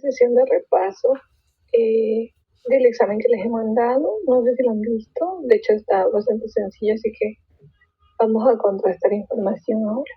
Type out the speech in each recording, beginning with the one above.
Sesión de repaso del examen que les he mandado. No sé si lo han visto. De hecho, está bastante sencillo, así que vamos a contrastar información ahora.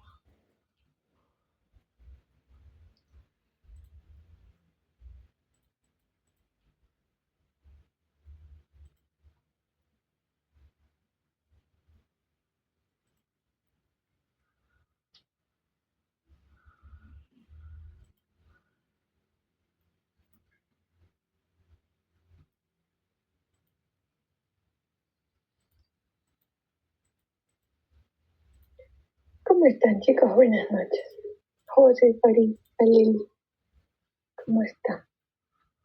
¿Cómo están, chicos? Buenas noches. José, París, Aleli, ¿cómo están?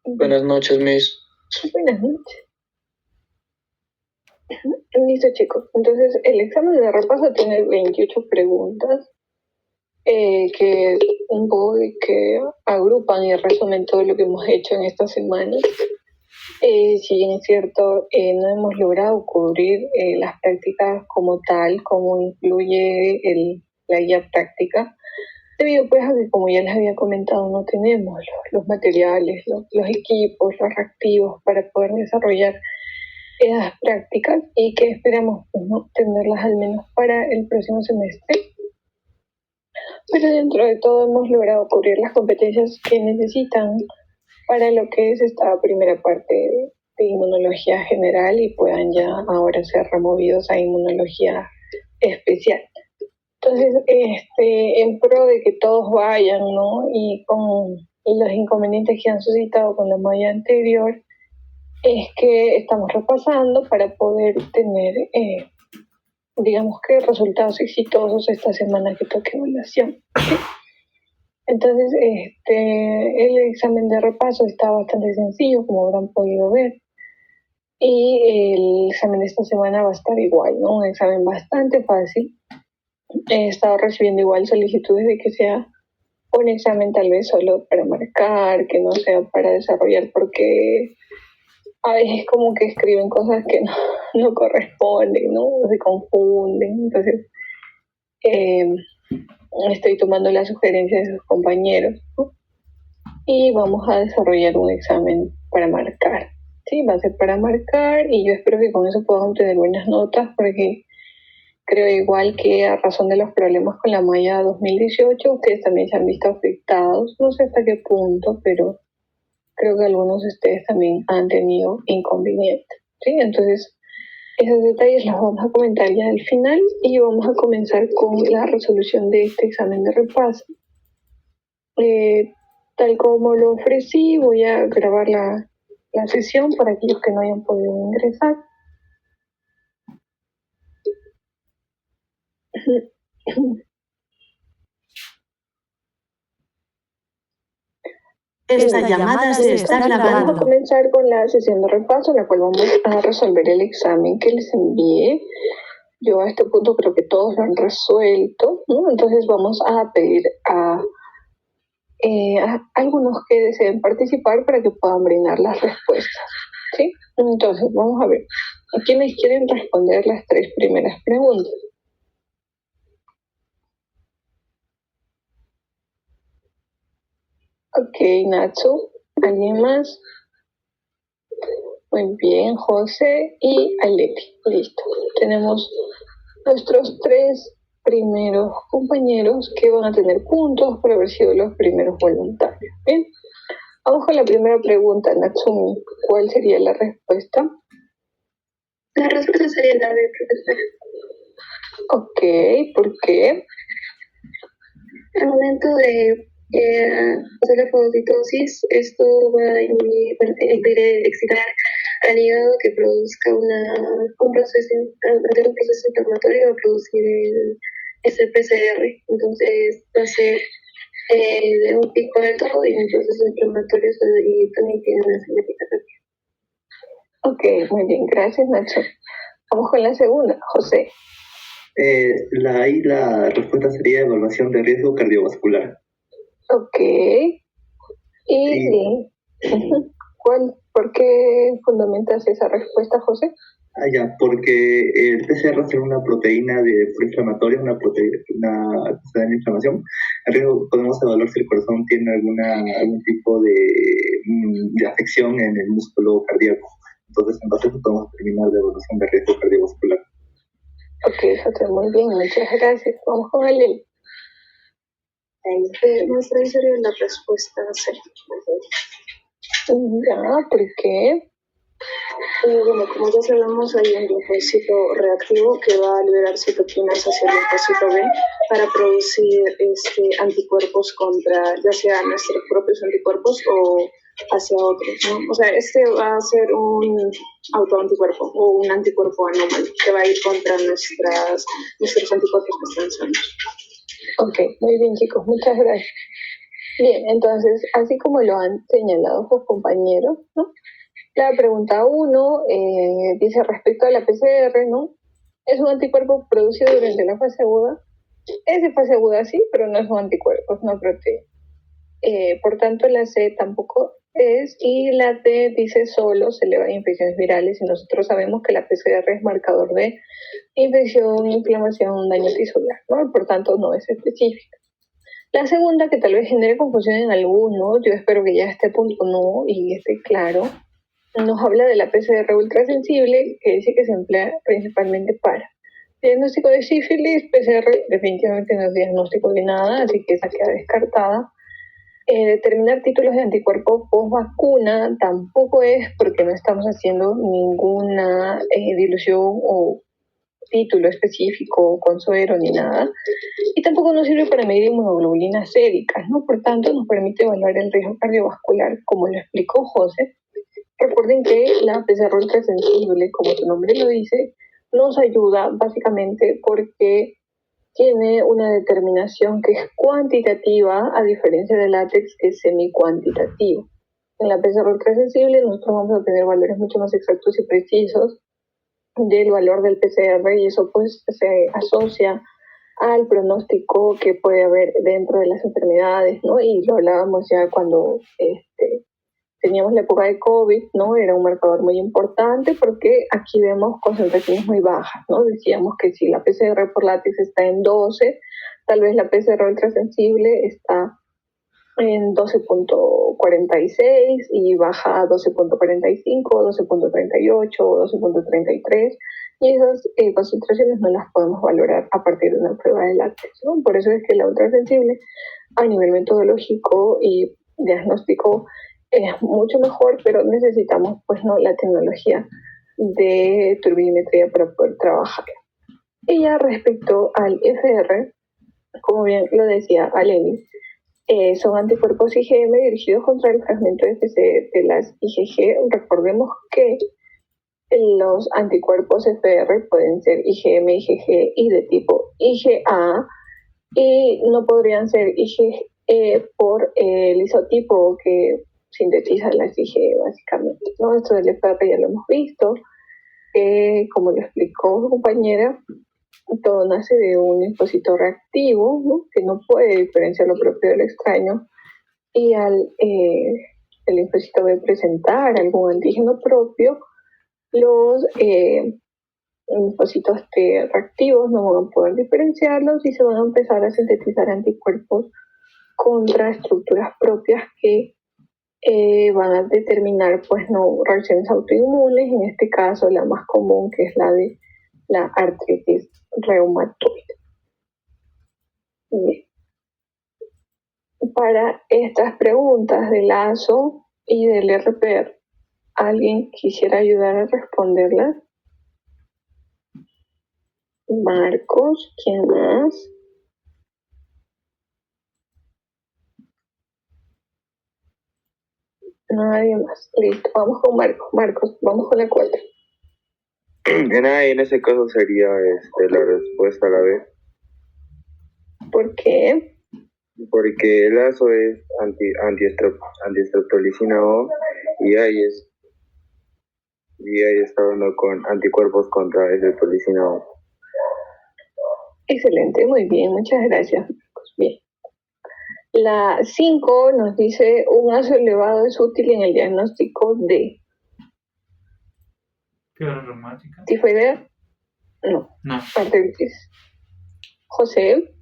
Buenas noches, Miss. Buenas noches. Listo, chicos. Entonces, el examen de repaso tiene 28 preguntas que un poco que agrupan y resumen todo lo que hemos hecho en esta semana. Si bien es cierto, no hemos logrado cubrir las prácticas como tal, como incluye la guía práctica, debido pues a que, como ya les había comentado, no tenemos los materiales, los equipos, los reactivos para poder desarrollar esas prácticas y que esperamos pues, ¿no? tenerlas al menos para el próximo semestre. Pero dentro de todo hemos logrado cubrir las competencias que necesitan para lo que es esta primera parte de inmunología general y puedan ya ahora ser removidos a inmunología especial. Entonces, en pro de que todos vayan, ¿no? Y con los inconvenientes que han suscitado con la malla anterior, es que estamos repasando para poder tener, digamos que resultados exitosos esta semana que toque evaluación. ¿Sí? Entonces, el examen de repaso está bastante sencillo, como habrán podido ver. Y el examen de esta semana va a estar igual, ¿no? Un examen bastante fácil. He estado recibiendo igual solicitudes de que sea un examen tal vez solo para marcar, que no sea para desarrollar, porque a veces como que escriben cosas que no corresponden, ¿no? Se confunden. Entonces, estoy tomando las sugerencias de sus compañeros, ¿no? Y vamos a desarrollar un examen para marcar. Sí, va a ser para marcar y yo espero que con eso podamos tener buenas notas porque creo igual que a razón de los problemas con la malla 2018, ustedes también se han visto afectados, no sé hasta qué punto, pero creo que algunos de ustedes también han tenido inconvenientes. ¿Sí? Entonces, esos detalles los vamos a comentar ya al final y vamos a comenzar con la resolución de este examen de repaso. Tal como lo ofrecí, voy a grabar la sesión para aquellos que no hayan podido ingresar. Esta llamada se está grabando. Vamos a comenzar con la sesión de repaso, en la cual vamos a resolver el examen que les envié. Yo a este punto creo que todos lo han resuelto, ¿no? Entonces vamos a pedir a algunos que deseen participar para que puedan brindar las respuestas, ¿sí? Entonces, vamos a ver. ¿A quiénes quieren responder las 3 primeras preguntas? Ok, Natsu. ¿Alguien más? Muy bien, José y Aleti. Listo. Tenemos nuestros 3 primeros compañeros que van a tener puntos por haber sido los primeros voluntarios. Bien. Vamos con la primera pregunta, Natsumi. ¿Cuál sería la respuesta? La respuesta sería la B, profesora. Ok, ¿por qué? Al momento de hacer la fagocitosis, esto va a excitar al hígado que produzca un proceso inflamatorio, va a producir ese PCR. Entonces va a ser un pico alto y un proceso inflamatorio y también tiene una señalita rápida. Ok, muy bien, gracias Nacho. Vamos con la segunda, José. La respuesta sería evaluación de riesgo cardiovascular. Ok. ¿Y por qué fundamentas esa respuesta, José? Ya, porque el PCR es una proteína inflamatoria, una proteína que se da en inflamación. Al riesgo podemos evaluar si el corazón tiene algún tipo de de afección en el músculo cardíaco. Entonces, en base a eso podemos determinar la evolución de riesgo cardiovascular. Ok, José, muy bien, muchas gracias. Vamos con el Maestra, esa sería la respuesta C. Ya, ¿por qué? Bueno, como ya sabemos, hay un linfocito reactivo que va a liberar citoquinas hacia el linfocito B para producir anticuerpos contra, ya sea nuestros propios anticuerpos o hacia otros, ¿no? O sea, va a ser un autoanticuerpo o un anticuerpo anómalo que va a ir contra nuestros anticuerpos que están sanos. Ok, muy bien, chicos, muchas gracias. Bien, entonces, así como lo han señalado sus compañeros, ¿no? La pregunta 1 dice respecto a la PCR, ¿no? Es un anticuerpo producido durante la fase aguda. Es de fase aguda, sí, pero no es un anticuerpo, es una proteína. Por tanto, la C tampoco es, y la D dice solo se eleva a infecciones virales, y nosotros sabemos que la PCR es marcador de infección, inflamación, daño tisular, ¿no? Por tanto, no es específica. La segunda, que tal vez genere confusión en algunos, yo espero que ya a este punto no y esté claro, nos habla de la PCR ultrasensible, que dice que se emplea principalmente para diagnóstico de sífilis. PCR definitivamente no es diagnóstico de nada, así que esa queda descartada. Determinar títulos de anticuerpos post vacuna tampoco es, porque no estamos haciendo ninguna dilución o título específico con suero ni nada, y tampoco nos sirve para medir inmunoglobulinas séricas, ¿no? Por tanto, nos permite evaluar el riesgo cardiovascular, como lo explicó José. Recuerden que la PCR ultrasensible, como su nombre lo dice, nos ayuda básicamente porque tiene una determinación que es cuantitativa, a diferencia del látex, que es semi-cuantitativo. En la PCR ultrasensible nosotros vamos a tener valores mucho más exactos y precisos del valor del PCR, y eso pues se asocia al pronóstico que puede haber dentro de las enfermedades, ¿no? Y lo hablábamos ya cuando teníamos la época de COVID, ¿no? Era un marcador muy importante porque aquí vemos concentraciones muy bajas, ¿no? Decíamos que si la PCR por látex está en 12, tal vez la PCR ultrasensible está en 12.46 y baja a 12.45, 12.38 o 12.33, y esas concentraciones no las podemos valorar a partir de una prueba de látex, ¿no? Por eso es que la ultrasensible a nivel metodológico y diagnóstico es mucho mejor, pero necesitamos pues no la tecnología de turbidimetría para poder trabajar. Y ya respecto al FR, como bien lo decía Aleni, son anticuerpos IgM dirigidos contra el fragmento FC de las IgG. Recordemos que los anticuerpos FR pueden ser IgM, IgG y de tipo IgA, y no podrían ser IgE por el isotipo que sintetiza las IgE básicamente, ¿no? Esto del FR ya lo hemos visto, como lo explicó su compañera, todo nace de un linfocito reactivo, ¿no? Que no puede diferenciar lo propio del extraño, y al el linfocito B presentar algún antígeno propio, los linfocitos T reactivos no van a poder diferenciarlos y se van a empezar a sintetizar anticuerpos contra estructuras propias que van a determinar pues no reacciones autoinmunes, en este caso la más común, que es la de la artritis reumatoide. Bien. Para estas preguntas del ASO y del RPR, ¿alguien quisiera ayudar a responderlas? Marcos, ¿quién más? Nadie más. Listo, vamos con Marcos. Marcos, vamos con la cuarta. En ese caso sería la respuesta a la B. ¿Por qué? Porque el ASO es antiestreptolicina O y ahí está hablando con anticuerpos contra estreptolicina O. Excelente, muy bien, muchas gracias, Marcos. Bien. La 5 nos dice un ASO elevado es útil en el diagnóstico de Fiebre reumática. tifoidea. No. Artritis. José.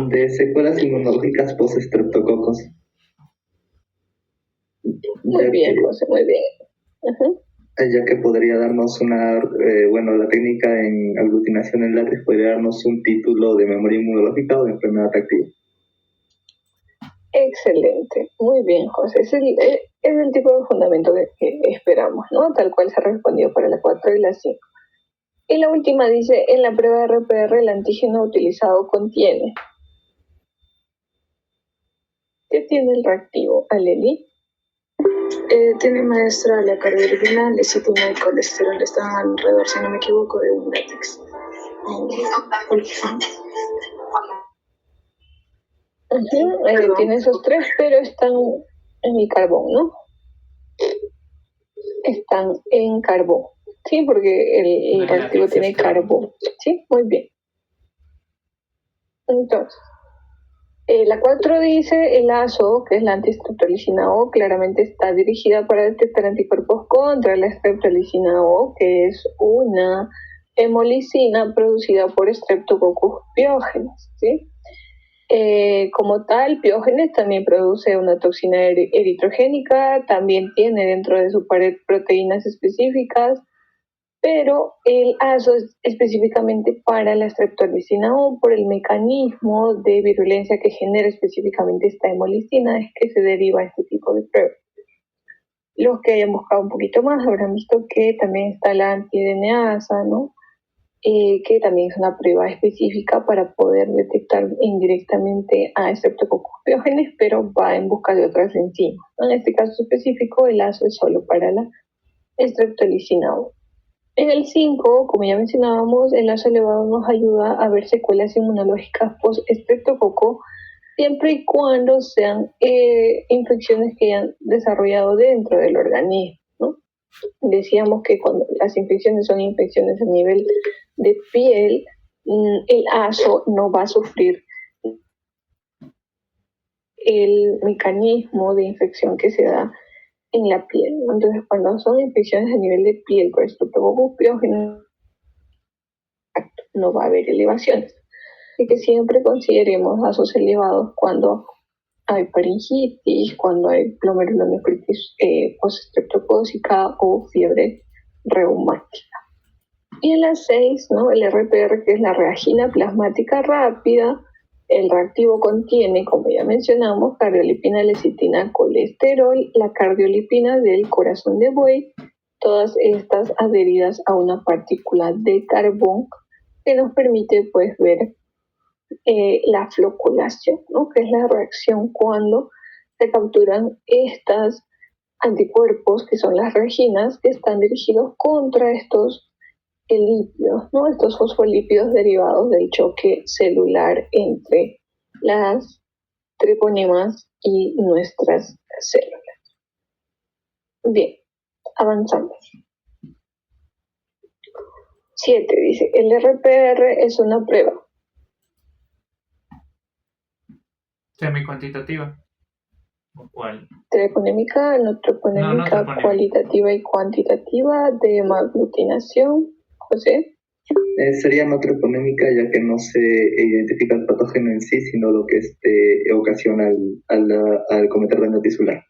De secuelas inmunológicas post-estreptococos. Muy bien, José, muy bien. Ujú. Ya que podría darnos la técnica en aglutinación en látex podría darnos un título de memoria inmunológica o de enfermedad activa. Excelente, muy bien, José. Es el tipo de fundamento que esperamos, ¿no? Tal cual se respondió para la 4 y la 5. Y la última dice, en la prueba de RPR el antígeno utilizado contiene. ¿Qué tiene el reactivo, Aleli? Tiene maestra la cardiolipina, lecitina y colesterol. Están alrededor, si no me equivoco, de un látex. Tiene esos tres, pero están en el carbón, ¿no? Están en carbón. Sí, porque el reactivo tiene carbón. Sí, muy bien. Entonces, la 4 dice el ASO, que es la antistreptolicina O, claramente está dirigida para detectar anticuerpos contra la streptolicina O, que es una hemolicina producida por Streptococcus pyogenes, ¿sí? Como tal, Piógenes también produce una toxina eritrogénica, también tiene dentro de su pared proteínas específicas, pero el ASO es específicamente para la streptolicina O por el mecanismo de virulencia que genera específicamente esta hemolicina, es que se deriva este tipo de pruebas. Los que hayan buscado un poquito más habrán visto que también está la antiDNAsa, ¿no? Que también es una prueba específica para poder detectar indirectamente a Streptococcus pyogenes, pero va en busca de otras enzimas. En este caso específico, el ASO es solo para la streptolicina O. En el 5, como ya mencionábamos, el ASO elevado nos ayuda a ver secuelas inmunológicas post-estreptococo, siempre y cuando sean infecciones que hayan desarrollado dentro del organismo, ¿no? Decíamos que cuando las infecciones son infecciones a nivel de piel, el ASO no va a sufrir el mecanismo de infección que se da en la piel. Entonces, cuando son infecciones a nivel de piel por Streptococcus pyogenes, no va a haber elevaciones. Así que siempre consideremos ASOs elevados cuando hay faringitis, cuando hay glomerulonefritis post-estreptocócica o fiebre reumática. Y en la 6, ¿no? El RPR, que es la reagina plasmática rápida, el reactivo contiene, como ya mencionamos, cardiolipina, lecitina, colesterol, la cardiolipina del corazón de buey, todas estas adheridas a una partícula de carbón que nos permite pues ver la floculación, ¿no? Que es la reacción cuando se capturan estas anticuerpos, que son las reginas, que están dirigidos contra estos lípidos, ¿no? Estos fosfolípidos derivados del choque celular entre las treponemas y nuestras células. Bien, avanzamos. 7 dice, el RPR es una prueba semi-cuantitativa. ¿O cuál? treponémica, no treponémica, No, cualitativa y cuantitativa de hemaglutinación. José. Sería no treponémica, ya que no se identifica el patógeno en sí, sino lo que ocasiona al cometer daño tisular.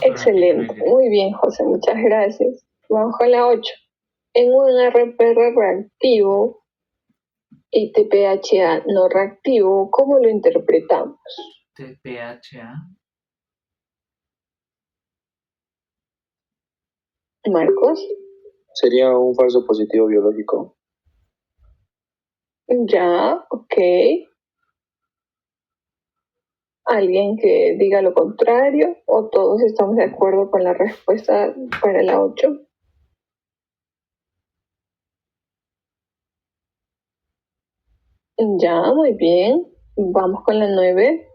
Excelente, muy bien, José, muchas gracias. Vamos con la 8. En un RPR reactivo y TPHA no reactivo, ¿cómo lo interpretamos? TPHA. Marcos. Sería un falso positivo biológico. Ya, ok. ¿Alguien que diga lo contrario o todos estamos de acuerdo con la respuesta para la 8? Ya, muy bien. Vamos con la 9.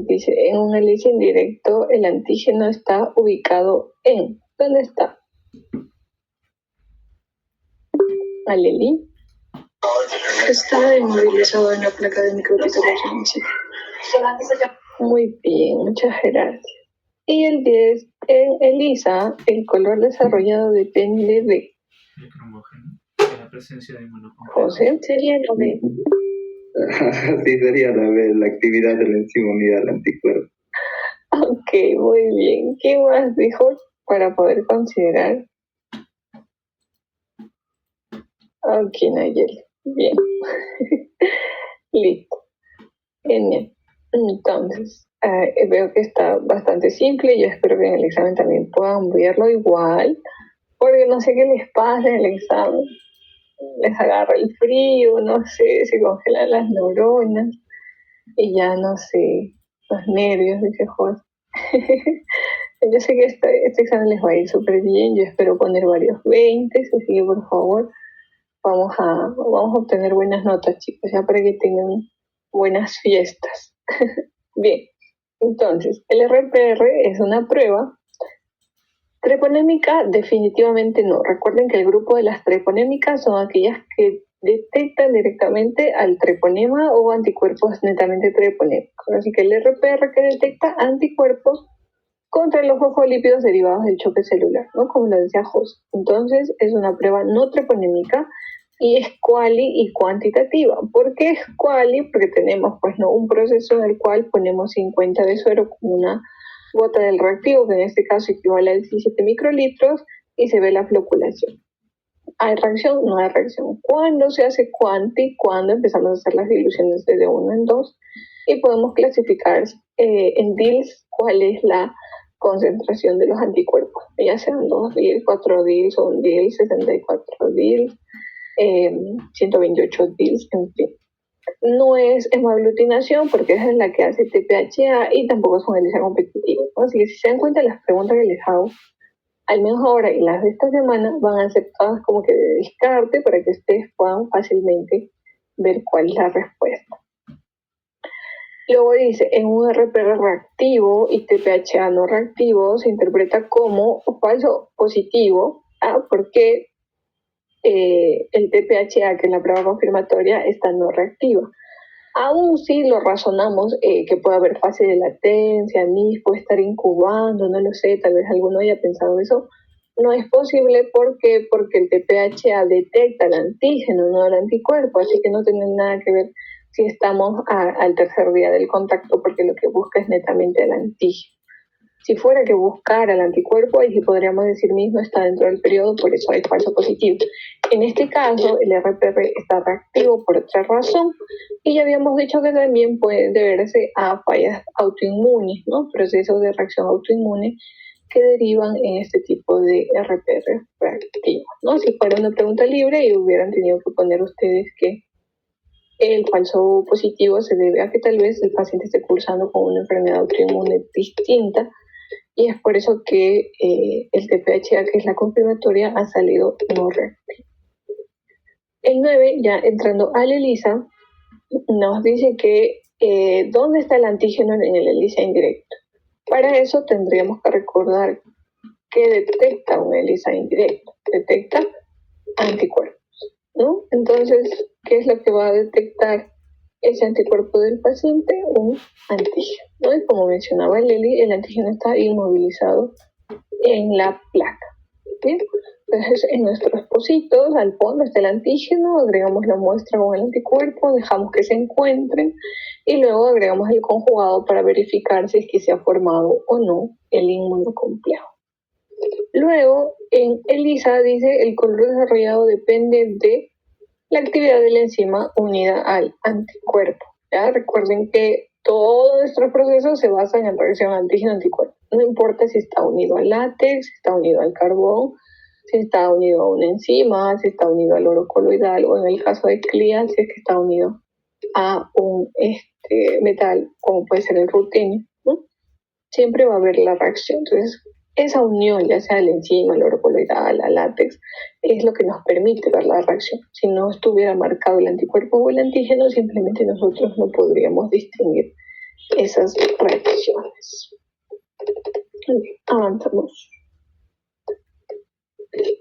Dice, en un análisis indirecto, el antígeno está ubicado en... ¿Dónde está? Aleli. Está inmovilizado en la placa de micropitoclorina. Muy bien, muchas gracias. Y el 10, en ELISA, el color desarrollado depende de... El cromógeno, de la presencia de inmunocomplejos. José. Sería el 9. Así sería la actividad de la enzima unida al anticuerpo. Ok, muy bien. ¿Qué más dijo para poder considerar? Ok, Nayeli. Bien. Listo. Genial. Entonces, veo que está bastante simple. Yo espero que en el examen también puedan verlo igual, porque no sé qué les pasa en el examen. Les agarra el frío, no sé, se congelan las neuronas y ya no sé, los nervios, dice José. Yo sé que este examen les va a ir súper bien. Yo espero poner varios 20, así que por favor vamos a obtener buenas notas, chicos, ya para que tengan buenas fiestas. Bien, entonces, el RPR es una prueba. Treponémica, definitivamente no. Recuerden que el grupo de las treponémicas son aquellas que detectan directamente al treponema o anticuerpos netamente treponémicos. Así que el RPR que detecta anticuerpos contra los fosfolípidos derivados del choque celular, ¿no? Como lo decía José. Entonces, es una prueba no treponémica y es quali y cuantitativa. ¿Por qué es quali? Porque tenemos, pues, ¿no?, un proceso en el cual ponemos 50 de suero con una gota del reactivo, que en este caso equivale a 17 microlitros, y se ve la floculación. ¿Hay reacción? No hay reacción. ¿Cuándo se hace cuanti? Cuando empezamos a hacer las diluciones de 1 en 2 y podemos clasificar en DILs cuál es la concentración de los anticuerpos, ya sean 2 DILs, 4 DILs o 1 DIL, 64 DILs, 128 DILs, en fin. No es hemaglutinación porque esa es la que hace TPHA y tampoco es un ELISA competitivo, ¿no? Así que si se dan cuenta, las preguntas que les hago, al menos ahora y las de esta semana, van a ser todas como que de descarte para que ustedes puedan fácilmente ver cuál es la respuesta. Luego dice, en un RPR reactivo y TPHA no reactivo se interpreta como falso positivo, porque el TPHA, que es la prueba confirmatoria, está no reactiva. Aún si lo razonamos, que puede haber fase de latencia, NIS puede estar incubando, no lo sé, tal vez alguno haya pensado eso, no es posible porque el TPHA detecta el antígeno, no el anticuerpo, así que no tiene nada que ver si estamos al tercer día del contacto, porque lo que busca es netamente el antígeno. Si fuera que buscara el anticuerpo, ahí sí podríamos decir mismo está dentro del periodo, por eso es falso positivo. En este caso, el RPR está reactivo por otra razón, y ya habíamos dicho que también puede deberse a fallas autoinmunes, ¿no? Procesos de reacción autoinmune que derivan en este tipo de RPR reactivo, ¿no? Si fuera una pregunta libre y hubieran tenido que poner ustedes que el falso positivo se debe a que tal vez el paciente esté cursando con una enfermedad autoinmune distinta, y es por eso que el TPHA, que es la confirmatoria, ha salido no reactivo. El 9, ya entrando al ELISA, nos dice que ¿dónde está el antígeno en el ELISA indirecto? Para eso tendríamos que recordar que detecta un ELISA indirecto, detecta anticuerpos, ¿no? Entonces, ¿qué es lo que va a detectar ese anticuerpo del paciente? Un antígeno, ¿no? Y como mencionaba el antígeno está inmovilizado en la placa, ¿bien? Entonces, en nuestros pocitos, al fondo está el antígeno, agregamos la muestra con el anticuerpo, dejamos que se encuentren y luego agregamos el conjugado para verificar si es que se ha formado o no el inmunocomplejo. Luego, en ELISA dice el color desarrollado depende de la actividad de la enzima unida al anticuerpo. ¿Ya? Recuerden que todos nuestros procesos se basan en reacción antígeno-anticuerpo. No importa si está unido al látex, si está unido al carbón, si está unido a una enzima, si está unido al oro coloidal, o en el caso de CLIA, si es que está unido a un metal, como puede ser el rutenio, ¿no? Siempre va a haber la reacción. Entonces, esa unión, ya sea la enzima, el oro coloidal, al látex, es lo que nos permite ver la reacción. Si no estuviera marcado el anticuerpo o el antígeno, simplemente nosotros no podríamos distinguir esas reacciones. Avanzamos.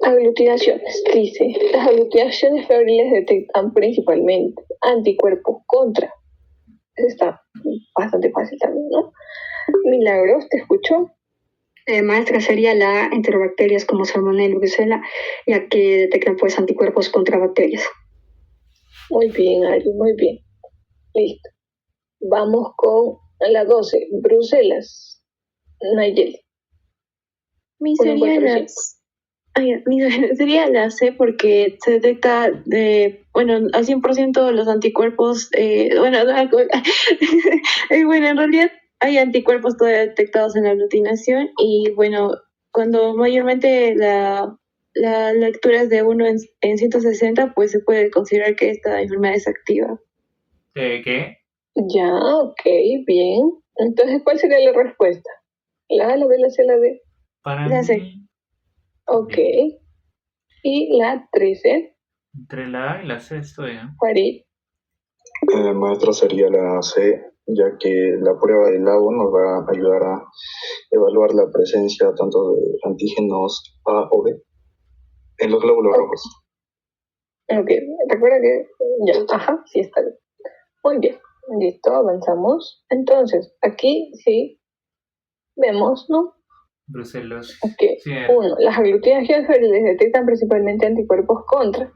Aglutinaciones. Dice, las aglutinaciones febriles detectan principalmente anticuerpos contra. Eso está bastante fácil también, ¿no? Milagros, ¿te escucho? Maestra, sería la enterobacterias como Salmonella y Brucella, ya que detectan pues anticuerpos contra bacterias. Muy bien, Ari, muy bien. Listo. Vamos con la 12, Bruselas. Nayeli. Mi 1 en sería 4, la, 5. sería la C porque se detecta al 100% los anticuerpos, bueno, en realidad hay anticuerpos todavía detectados en la aglutinación y bueno, cuando mayormente la lectura es de 1 en 160, pues se puede considerar que esta enfermedad es activa. ¿Qué? Ya, ok, bien. Entonces, ¿cuál sería la respuesta? ¿La A, la B, la C, la D? Para Ya sé. mí, Ok. Y la 13, entre la A y la C estoy, ¿eh? Farid. Maestro, sería la C, ya que la prueba del lago nos va a ayudar a evaluar la presencia tanto de antígenos A o B en los glóbulos rojos. Ok, recuerda que ya, ajá, sí está bien. Muy bien, listo, avanzamos. Entonces, aquí sí vemos, ¿no? Brucelosis. Ok, Sí, 1. Las aglutinaciones febriles detectan principalmente anticuerpos contra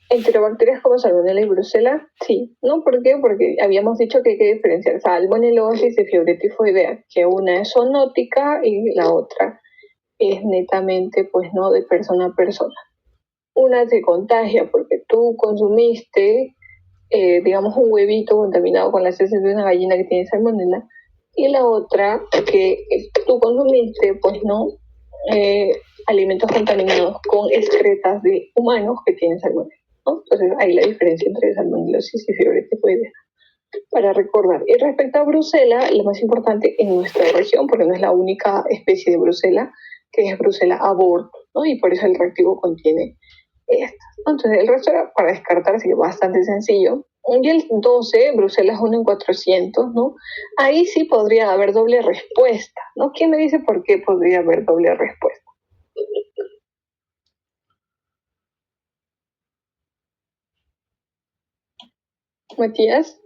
enterobacterias como Salmonella y Brucella. Sí, ¿no? ¿Por qué? Porque habíamos dicho que hay que diferenciar salmonelosis y fiebre tifoidea, que una es zoonótica y la otra es netamente, pues, no, de persona a persona. Una se contagia porque tú consumiste, digamos, un huevito contaminado con las heces de una gallina que tiene salmonella, y la otra que tú consumiste, pues no, alimentos contaminados con excretas de humanos que tienen salmonella, ¿no? Entonces ahí la diferencia entre salmonelosis y fiebre tifoidea. Para recordar, y respecto a Brucela, lo más importante en nuestra región, porque no es la única especie de Brucela, que es Brucela aborto, ¿no? Y por eso el reactivo contiene estas. Entonces, el resto era para descartar, así que bastante sencillo. Y el 12, Bruselas 1 en 400, ¿no? Ahí sí podría haber doble respuesta, ¿no? ¿Quién me dice por qué podría haber doble respuesta? Matías.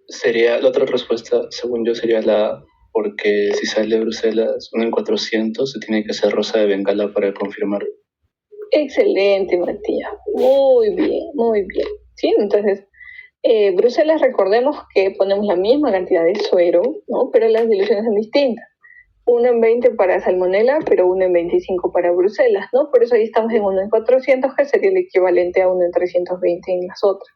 Sería la otra respuesta, según yo, sería la porque si sale Bruselas 1 en 400, se tiene que hacer Rosa de Bengala para confirmar. Excelente, Matías. Muy bien, muy bien. ¿Sí? Entonces, Bruselas, recordemos que ponemos la misma cantidad de suero, ¿no? Pero las diluciones son distintas. 1 en 20 para Salmonella, pero 1 en 25 para Bruselas, ¿no? Por eso ahí estamos en 1 en 400, que sería el equivalente a 1 en 320 en las otras.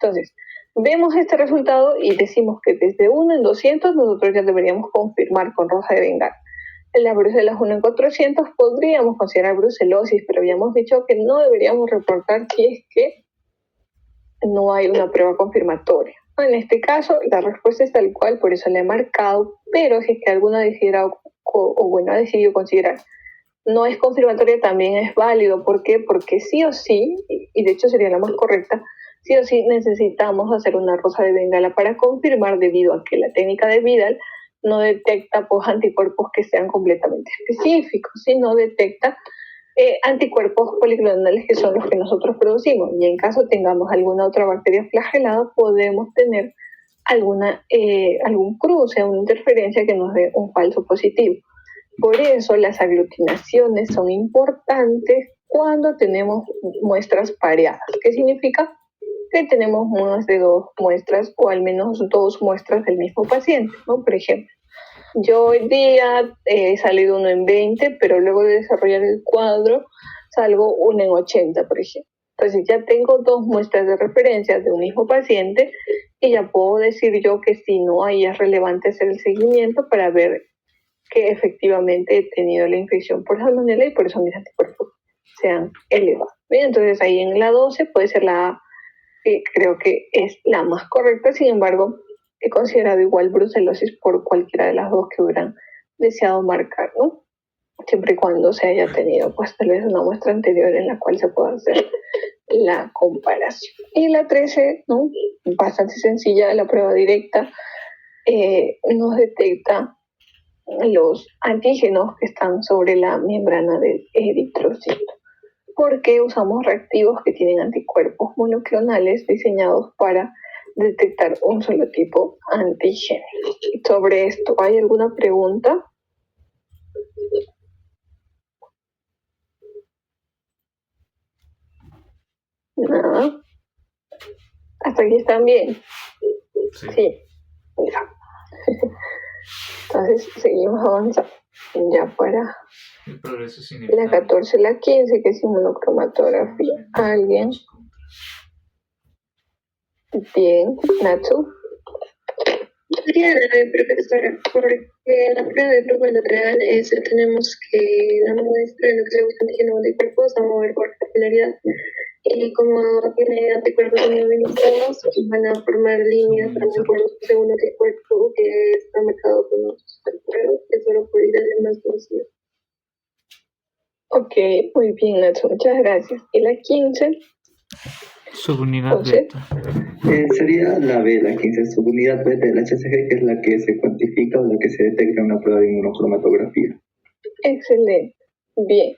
Entonces, vemos este resultado y decimos que desde 1 en 200 nosotros ya deberíamos confirmar con Rosa de Bengala. En la Bruselas 1 en 400 podríamos considerar brucelosis, pero habíamos dicho que no deberíamos reportar si es que no hay una prueba confirmatoria. En este caso, la respuesta es tal cual, por eso la he marcado, pero si es que alguno decidiera ha decidido considerar no es confirmatoria, también es válido. ¿Por qué? Porque sí o sí, y de hecho sería la más correcta, sí o sí necesitamos hacer una Rosa de Bengala para confirmar, debido a que la técnica de Vidal no detecta pues, anticuerpos que sean completamente específicos, sino detecta anticuerpos policlonales que son los que nosotros producimos. Y en caso tengamos alguna otra bacteria flagelada, podemos tener algún cruce, una interferencia que nos dé un falso positivo. Por eso las aglutinaciones son importantes cuando tenemos muestras pareadas. ¿Qué significa? Que tenemos más de 2 muestras o al menos 2 muestras del mismo paciente, ¿no? Por ejemplo, yo hoy día he salido 1 en 20, pero luego de desarrollar el cuadro salgo 1 en 80, por ejemplo. Entonces ya tengo 2 muestras de referencia de un mismo paciente y ya puedo decir yo que si no, ahí es relevante hacer el seguimiento para ver que efectivamente he tenido la infección por salmonella y por eso mis anticuerpos se han elevado. Bien, entonces ahí en la 12 puede ser la A, que creo que es la más correcta. Sin embargo, he considerado igual brucelosis por cualquiera de las dos que hubieran deseado marcar, ¿no? Siempre y cuando se haya tenido pues tal vez una muestra anterior en la cual se pueda hacer la comparación. Y la 13, ¿no? Bastante sencilla, la prueba directa nos detecta los antígenos que están sobre la membrana del eritrocito, porque usamos reactivos que tienen anticuerpos monoclonales diseñados para detectar un solo tipo antígeno. Sobre esto, ¿hay alguna pregunta? Nada. Hasta aquí están bien. Sí. Sí. Ya. Entonces seguimos avanzando. Ya para El progreso es la inevitable. 14 y la 15, que es inmunocromatografía. ¿Alguien? Bien. Natsu. Sería la profesora, porque en la prueba de grupo lateral tenemos que la muestra de núcleo antígeno de cuerpos a mover por capilaridad. Y como tiene anticuerpos inmovilizados, van a formar líneas según el cuerpo que está marcado con los anticuerpos, que solo por ir al más conocido. Ok, muy bien, Natsu. Muchas gracias. ¿Y la 15? Subunidad José. beta. Sería la B, la 15, subunidad beta del HCG, que es la que se cuantifica o la que se detecta en una prueba de inmunocromatografía. Excelente. Bien.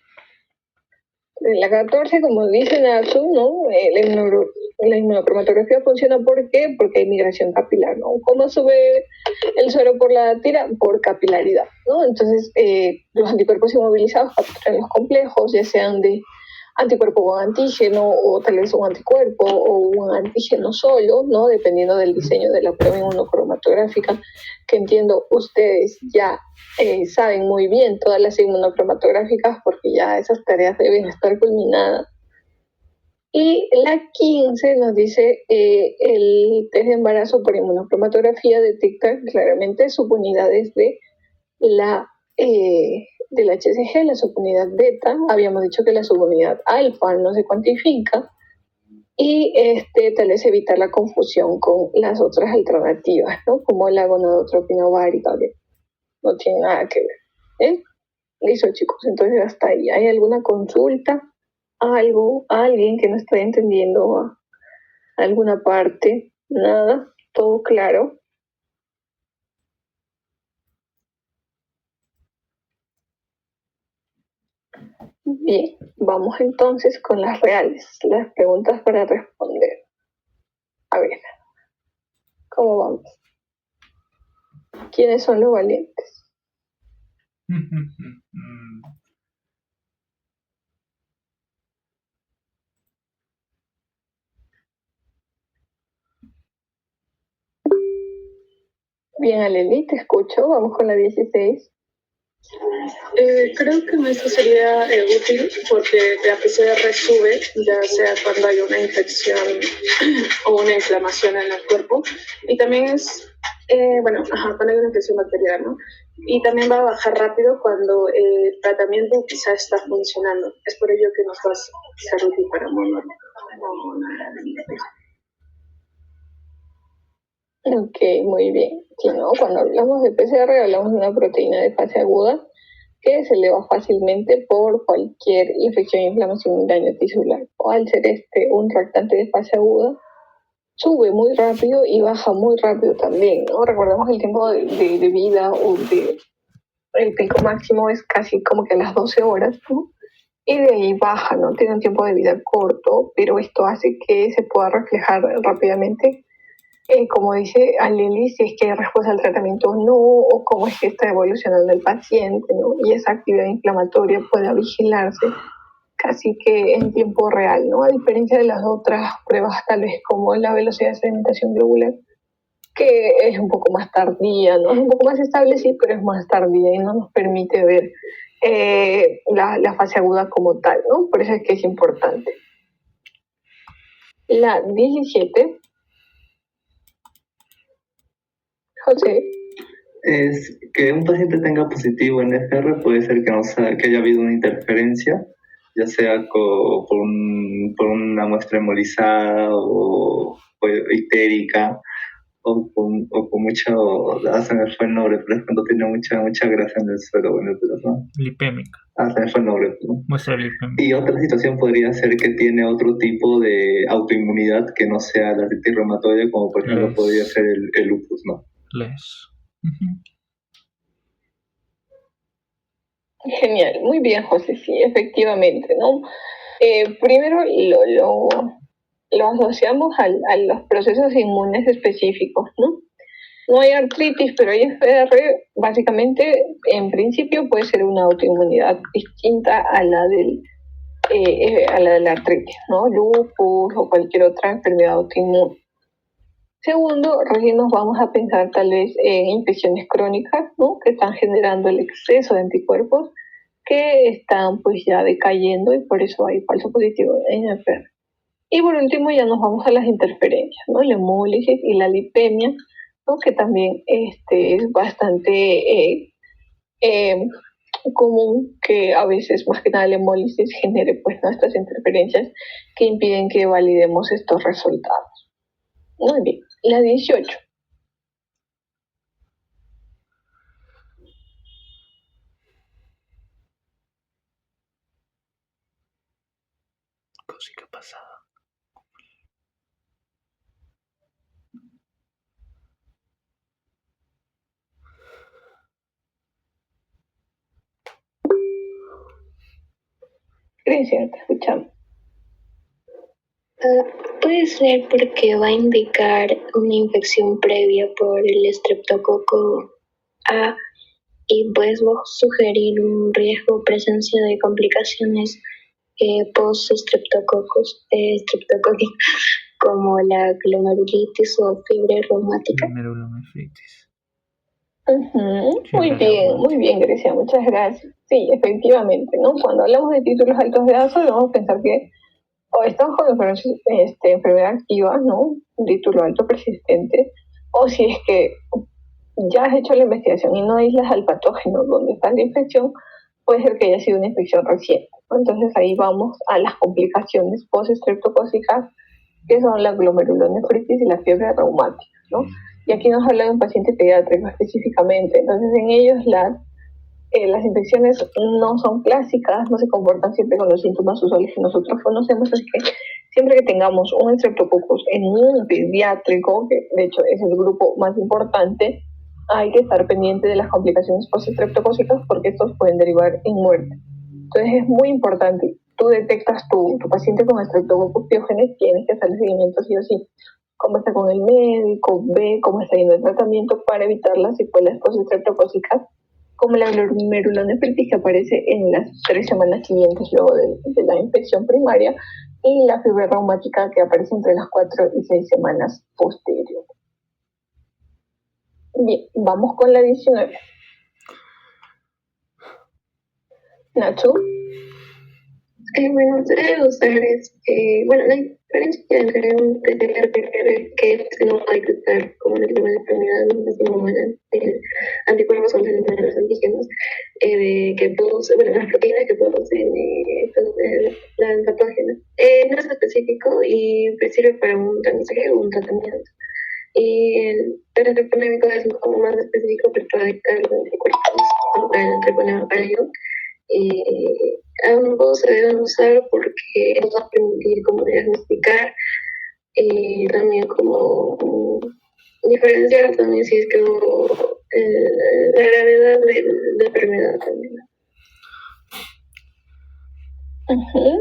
En la 14, como dice Natsu, ¿no? La inmunocromatografía funciona ¿por qué? Porque hay migración capilar, ¿no? ¿Cómo sube el suero por la tira? Por capilaridad, ¿no? Entonces, los anticuerpos inmovilizados capturan los complejos, ya sean de anticuerpo con antígeno o tal vez un anticuerpo o un antígeno solo, ¿no? Dependiendo del diseño de la prueba inmunocromatográfica, que entiendo ustedes ya saben muy bien todas las inmunocromatográficas porque ya esas tareas deben estar culminadas. Y la 15 nos dice el test de embarazo por inmunocromatografía detecta claramente subunidades de la del HCG, la subunidad beta. Habíamos dicho que la subunidad alfa no se cuantifica y tal vez evitar la confusión con las otras alternativas, ¿no? Como la gonadotropina ovárica, que no tiene nada que ver. Listo, chicos, entonces hasta ahí. ¿Hay alguna consulta? ¿Algo? ¿Alguien que no esté entendiendo alguna parte? Nada, todo claro. Bien, vamos entonces con las reales, las preguntas para responder. A ver, ¿cómo vamos? ¿Quiénes son los valientes? Bien, Aleli, te escucho. Vamos con la 16. Creo que esto sería útil porque la PCR sube, ya sea cuando hay una infección o una inflamación en el cuerpo. Y también es, cuando hay una infección bacteriana, ¿no? Y también va a bajar rápido cuando el tratamiento quizá está funcionando. Es por ello que nos va a ser útil para Ok, muy bien. Si no, cuando hablamos de PCR hablamos de una proteína de fase aguda que se eleva fácilmente por cualquier infección, inflamación y daño tisular. O al ser un reactante de fase aguda, sube muy rápido y baja muy rápido también, ¿no? Recordemos el tiempo de vida el pico máximo es casi como que a las 12 horas, ¿no? Y de ahí baja, ¿no? Tiene un tiempo de vida corto, pero esto hace que se pueda reflejar rápidamente, como dice Aleli, si es que hay respuesta al tratamiento o no, o cómo es que está evolucionando el paciente, ¿no? Y esa actividad inflamatoria pueda vigilarse casi que en tiempo real, ¿no? A diferencia de las otras pruebas, tal vez como la velocidad de sedimentación globular, que es un poco más tardía, ¿no? Es un poco más estable, sí, pero es más tardía y no nos permite ver la fase aguda como tal, ¿no? Por eso es que es importante. La 17. José. Es que un paciente tenga positivo en FR, puede ser que haya habido una interferencia, ya sea por una muestra hemolizada o ictérica, o con mucho, se me fue el nombre, pero es cuando tiene mucha grasa en el suelo o en el plasma. Lipémica. Se me fue el nombre, ¿no? Muestra lipémica. Y otra situación podría ser que tiene otro tipo de autoinmunidad que no sea la artritis reumatoide, como por ejemplo podría ser el lupus, ¿no? Genial, muy bien, José, sí, efectivamente, ¿no? Primero lo asociamos a los procesos inmunes específicos, ¿no? No hay artritis, pero hay FR, básicamente, en principio puede ser una autoinmunidad distinta a la de la artritis, ¿no? Lupus o cualquier otra enfermedad autoinmune. Segundo, recién nos vamos a pensar tal vez en infecciones crónicas, ¿no? Que están generando el exceso de anticuerpos que están pues ya decayendo y por eso hay falso positivo en el perro. Y por último ya nos vamos a las interferencias, ¿no? La hemólisis y la lipemia, ¿no? Que también es bastante común que a veces más que nada la hemólisis genere pues nuestras interferencias que impiden que validemos estos resultados. Muy bien, la 18. Cosica pasada. Grecia, te escuchamos. Puede ser porque va a indicar una infección previa por el estreptococo A y pues va a sugerir un riesgo presencia de complicaciones post-estreptococos, como la glomerulitis o fiebre reumática. Glomerulonefritis. Muy bien, Grecia, muchas gracias. Sí, efectivamente, ¿no? Cuando hablamos de títulos altos de ASO, debemos pensar que o estamos con enfermedad activa, ¿no? Un título alto persistente, o si es que ya has hecho la investigación y no aíslas al patógeno donde está la infección, puede ser que haya sido una infección reciente, ¿no? Entonces ahí vamos a las complicaciones post-estreptocócicas, que son la glomerulonefritis y la fiebre reumática, ¿no? Y aquí nos habla de un paciente pediátrico específicamente. Entonces en ellos las infecciones no son clásicas, no se comportan siempre con los síntomas usuales que nosotros conocemos, así que siempre que tengamos un estreptococcus en un pediátrico, que de hecho es el grupo más importante, hay que estar pendiente de las complicaciones postestreptocócicas porque estos pueden derivar en muerte. Entonces es muy importante, tú detectas tu paciente con estreptococcus piógenes, tienes que hacer el seguimiento sí o sí. Cómo está con el médico, ve cómo está yendo el tratamiento para evitar las secuelas postestreptocócicas, como la glomerulonefritis que aparece en las 3 semanas siguientes luego de la infección primaria y la fiebre reumática que aparece entre las 4 y 6 semanas posteriores. Bien, vamos con la 19. Nacho. Bueno, debe usar la diferencia entre un PCR que no va a detectar como una enfermedad anticuerpos contra los antígenos que producen, las proteínas que producen la patógena. No es específico y sirve para un tamizaje o un tratamiento. Y el treponémico es un poco más específico, pero para detectar los anticuerpos contra el treponema ambos se deben usar porque nos va a permitir como diagnosticar y también como diferenciar también si es que hubo la gravedad de la enfermedad también.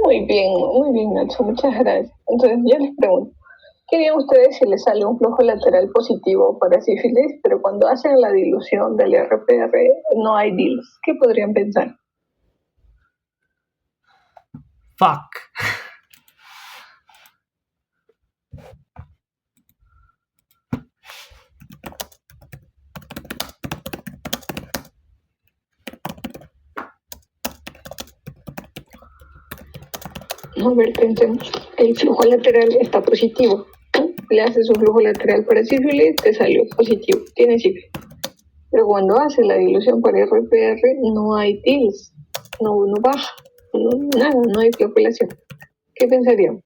Muy bien, Nacho, muchas gracias. Entonces yo les pregunto, ¿qué harían ustedes si les sale un flujo lateral positivo para sífilis, pero cuando hacen la dilución del RPR no hay DILS? ¿Qué podrían pensar? Fuck. A ver, pensemos, el flujo lateral está positivo, ¿no? Le haces un flujo lateral para sífilis, te salió positivo, tiene sífilis. Pero cuando haces la dilución por RPR no hay DILS, no baja, nada, no hay flocculación. ¿Qué pensarían?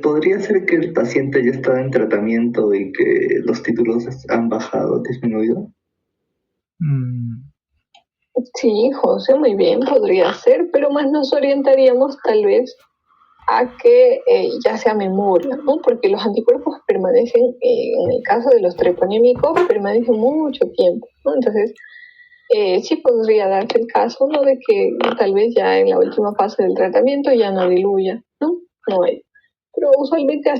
¿Podría ser que el paciente ya estaba en tratamiento y que los títulos han bajado, disminuido? Sí, José, muy bien, podría ser, pero más nos orientaríamos tal vez a que ya sea memoria, ¿no? Porque los anticuerpos permanecen, en el caso de los treponémicos, permanecen mucho tiempo, ¿no? Entonces, sí podría darse el caso, ¿no? De que tal vez ya en la última fase del tratamiento ya no diluya, ¿no? No hay. Pero usualmente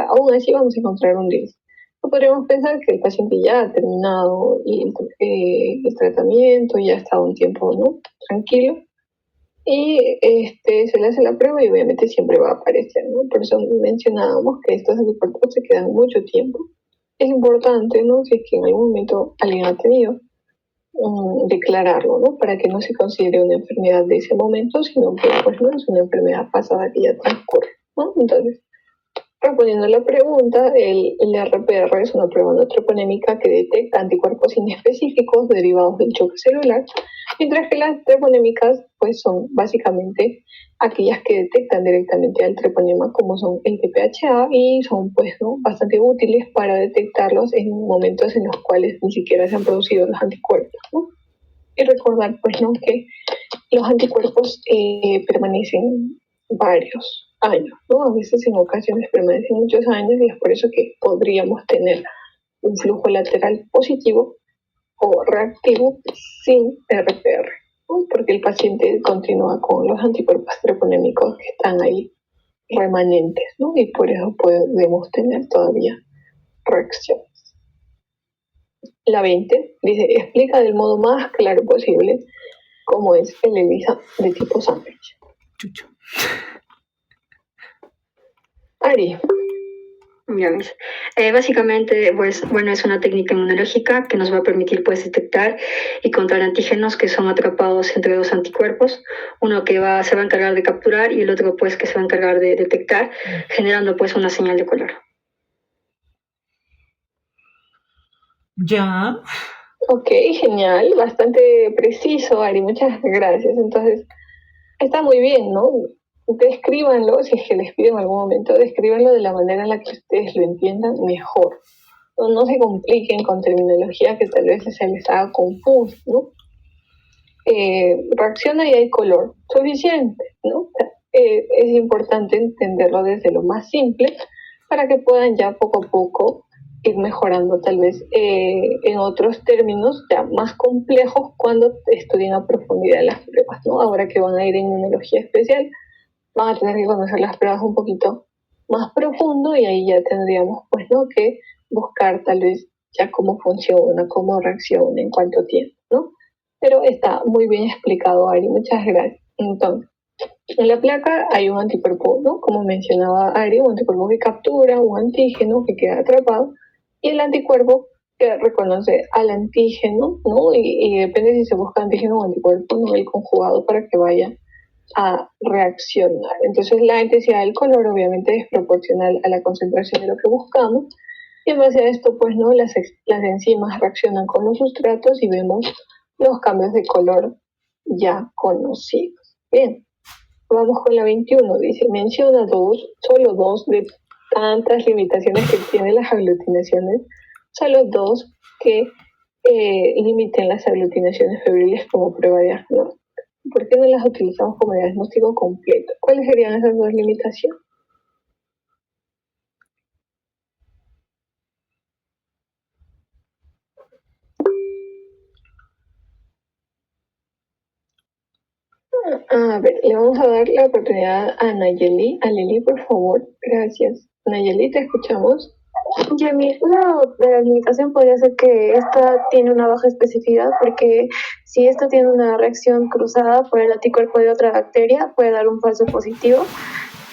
aún así vamos a encontrar un 10. No podríamos pensar que el paciente ya ha terminado el tratamiento, ya ha estado un tiempo, ¿no? Tranquilo. y se le hace la prueba y obviamente siempre va a aparecer, ¿no? Por eso mencionábamos que estos anticuerpos se quedan mucho tiempo. Es importante, ¿no? Si es que en algún momento alguien ha tenido, declararlo, ¿no? Para que no se considere una enfermedad de ese momento, sino que pues no es una enfermedad pasada que ya transcurre, ¿no? Entonces, respondiendo a la pregunta, el RPR es una prueba no troponémica que detecta anticuerpos inespecíficos derivados del choque celular, mientras que las treponémicas pues son básicamente aquellas que detectan directamente al treponema, como son el TPHA, y son pues ¿no? bastante útiles para detectarlos en momentos en los cuales ni siquiera se han producido los anticuerpos, ¿no? Y recordar pues ¿no? que los anticuerpos permanecen varios años, ¿no? A veces en ocasiones permanecen muchos años y es por eso que podríamos tener un flujo lateral positivo o reactivo sin RPR, ¿no? Porque el paciente continúa con los anticuerpos treponémicos que están ahí remanentes, ¿no? Y por eso podemos tener todavía reacciones. La 20 dice, explica del modo más claro posible cómo es el ELISA de tipo sándwich. Chucho. Ari. Bien. Básicamente, pues, bueno, es una técnica inmunológica que nos va a permitir, pues, detectar y encontrar antígenos que son atrapados entre dos anticuerpos, uno que se va a encargar de capturar y el otro, pues, que se va a encargar de detectar, generando, pues, una señal de color. Ya. Ok, genial, bastante preciso, Ari, muchas gracias. Entonces, está muy bien, ¿no? Descríbanlo, si es que les pido en algún momento, descríbanlo de la manera en la que ustedes lo entiendan mejor. No se compliquen con terminología que tal vez se les haga confuso, ¿no? Reacciona y hay color, suficiente, ¿no? Es importante entenderlo desde lo más simple para que puedan ya poco a poco ir mejorando tal vez en otros términos ya más complejos cuando estudien a profundidad las pruebas, ¿no? Ahora que van a ir en inmunología especial, van a tener que conocer las pruebas un poquito más profundo y ahí ya tendríamos pues no que buscar tal vez ya cómo funciona, cómo reacciona, en cuánto tiempo, ¿no? Pero está muy bien explicado, Ari, muchas gracias. Entonces, en la placa hay un anticuerpo, ¿no? Como mencionaba Ari, un anticuerpo que captura, un antígeno que queda atrapado y el anticuerpo que reconoce al antígeno, ¿no? Y depende si se busca antígeno o anticuerpo, ¿no? El conjugado para que vaya a reaccionar. Entonces la intensidad del color obviamente es proporcional a la concentración de lo que buscamos y en base a esto pues no las enzimas reaccionan con los sustratos y vemos los cambios de color ya conocidos. Bien, vamos con la 21, dice, menciona solo dos de tantas limitaciones que tienen las aglutinaciones, solo dos que limiten las aglutinaciones febriles como prueba de diagnóstico. ¿Por qué no las utilizamos como diagnóstico completo? ¿Cuáles serían esas dos limitaciones? A ver, le vamos a dar la oportunidad a Nayeli. A Lili, por favor. Gracias. Nayeli, te escuchamos. Yami, una de las limitaciones podría ser que esta tiene una baja especificidad, porque si esta tiene una reacción cruzada por el anticuerpo de otra bacteria, puede dar un falso positivo.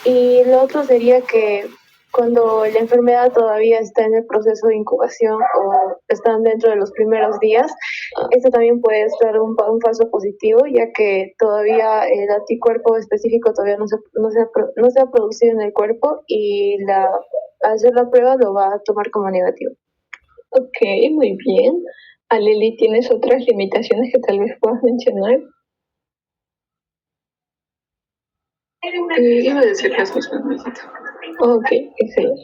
Y lo otro sería que cuando la enfermedad todavía está en el proceso de incubación o están dentro de los primeros días, esto también puede estar un falso positivo, ya que todavía el anticuerpo específico todavía no se ha producido en el cuerpo y al hacer la prueba lo va a tomar como negativo. Ok, muy bien. Aleli, ¿tienes otras limitaciones que tal vez puedas mencionar? Iba a decir las mismas. Ok, excelente.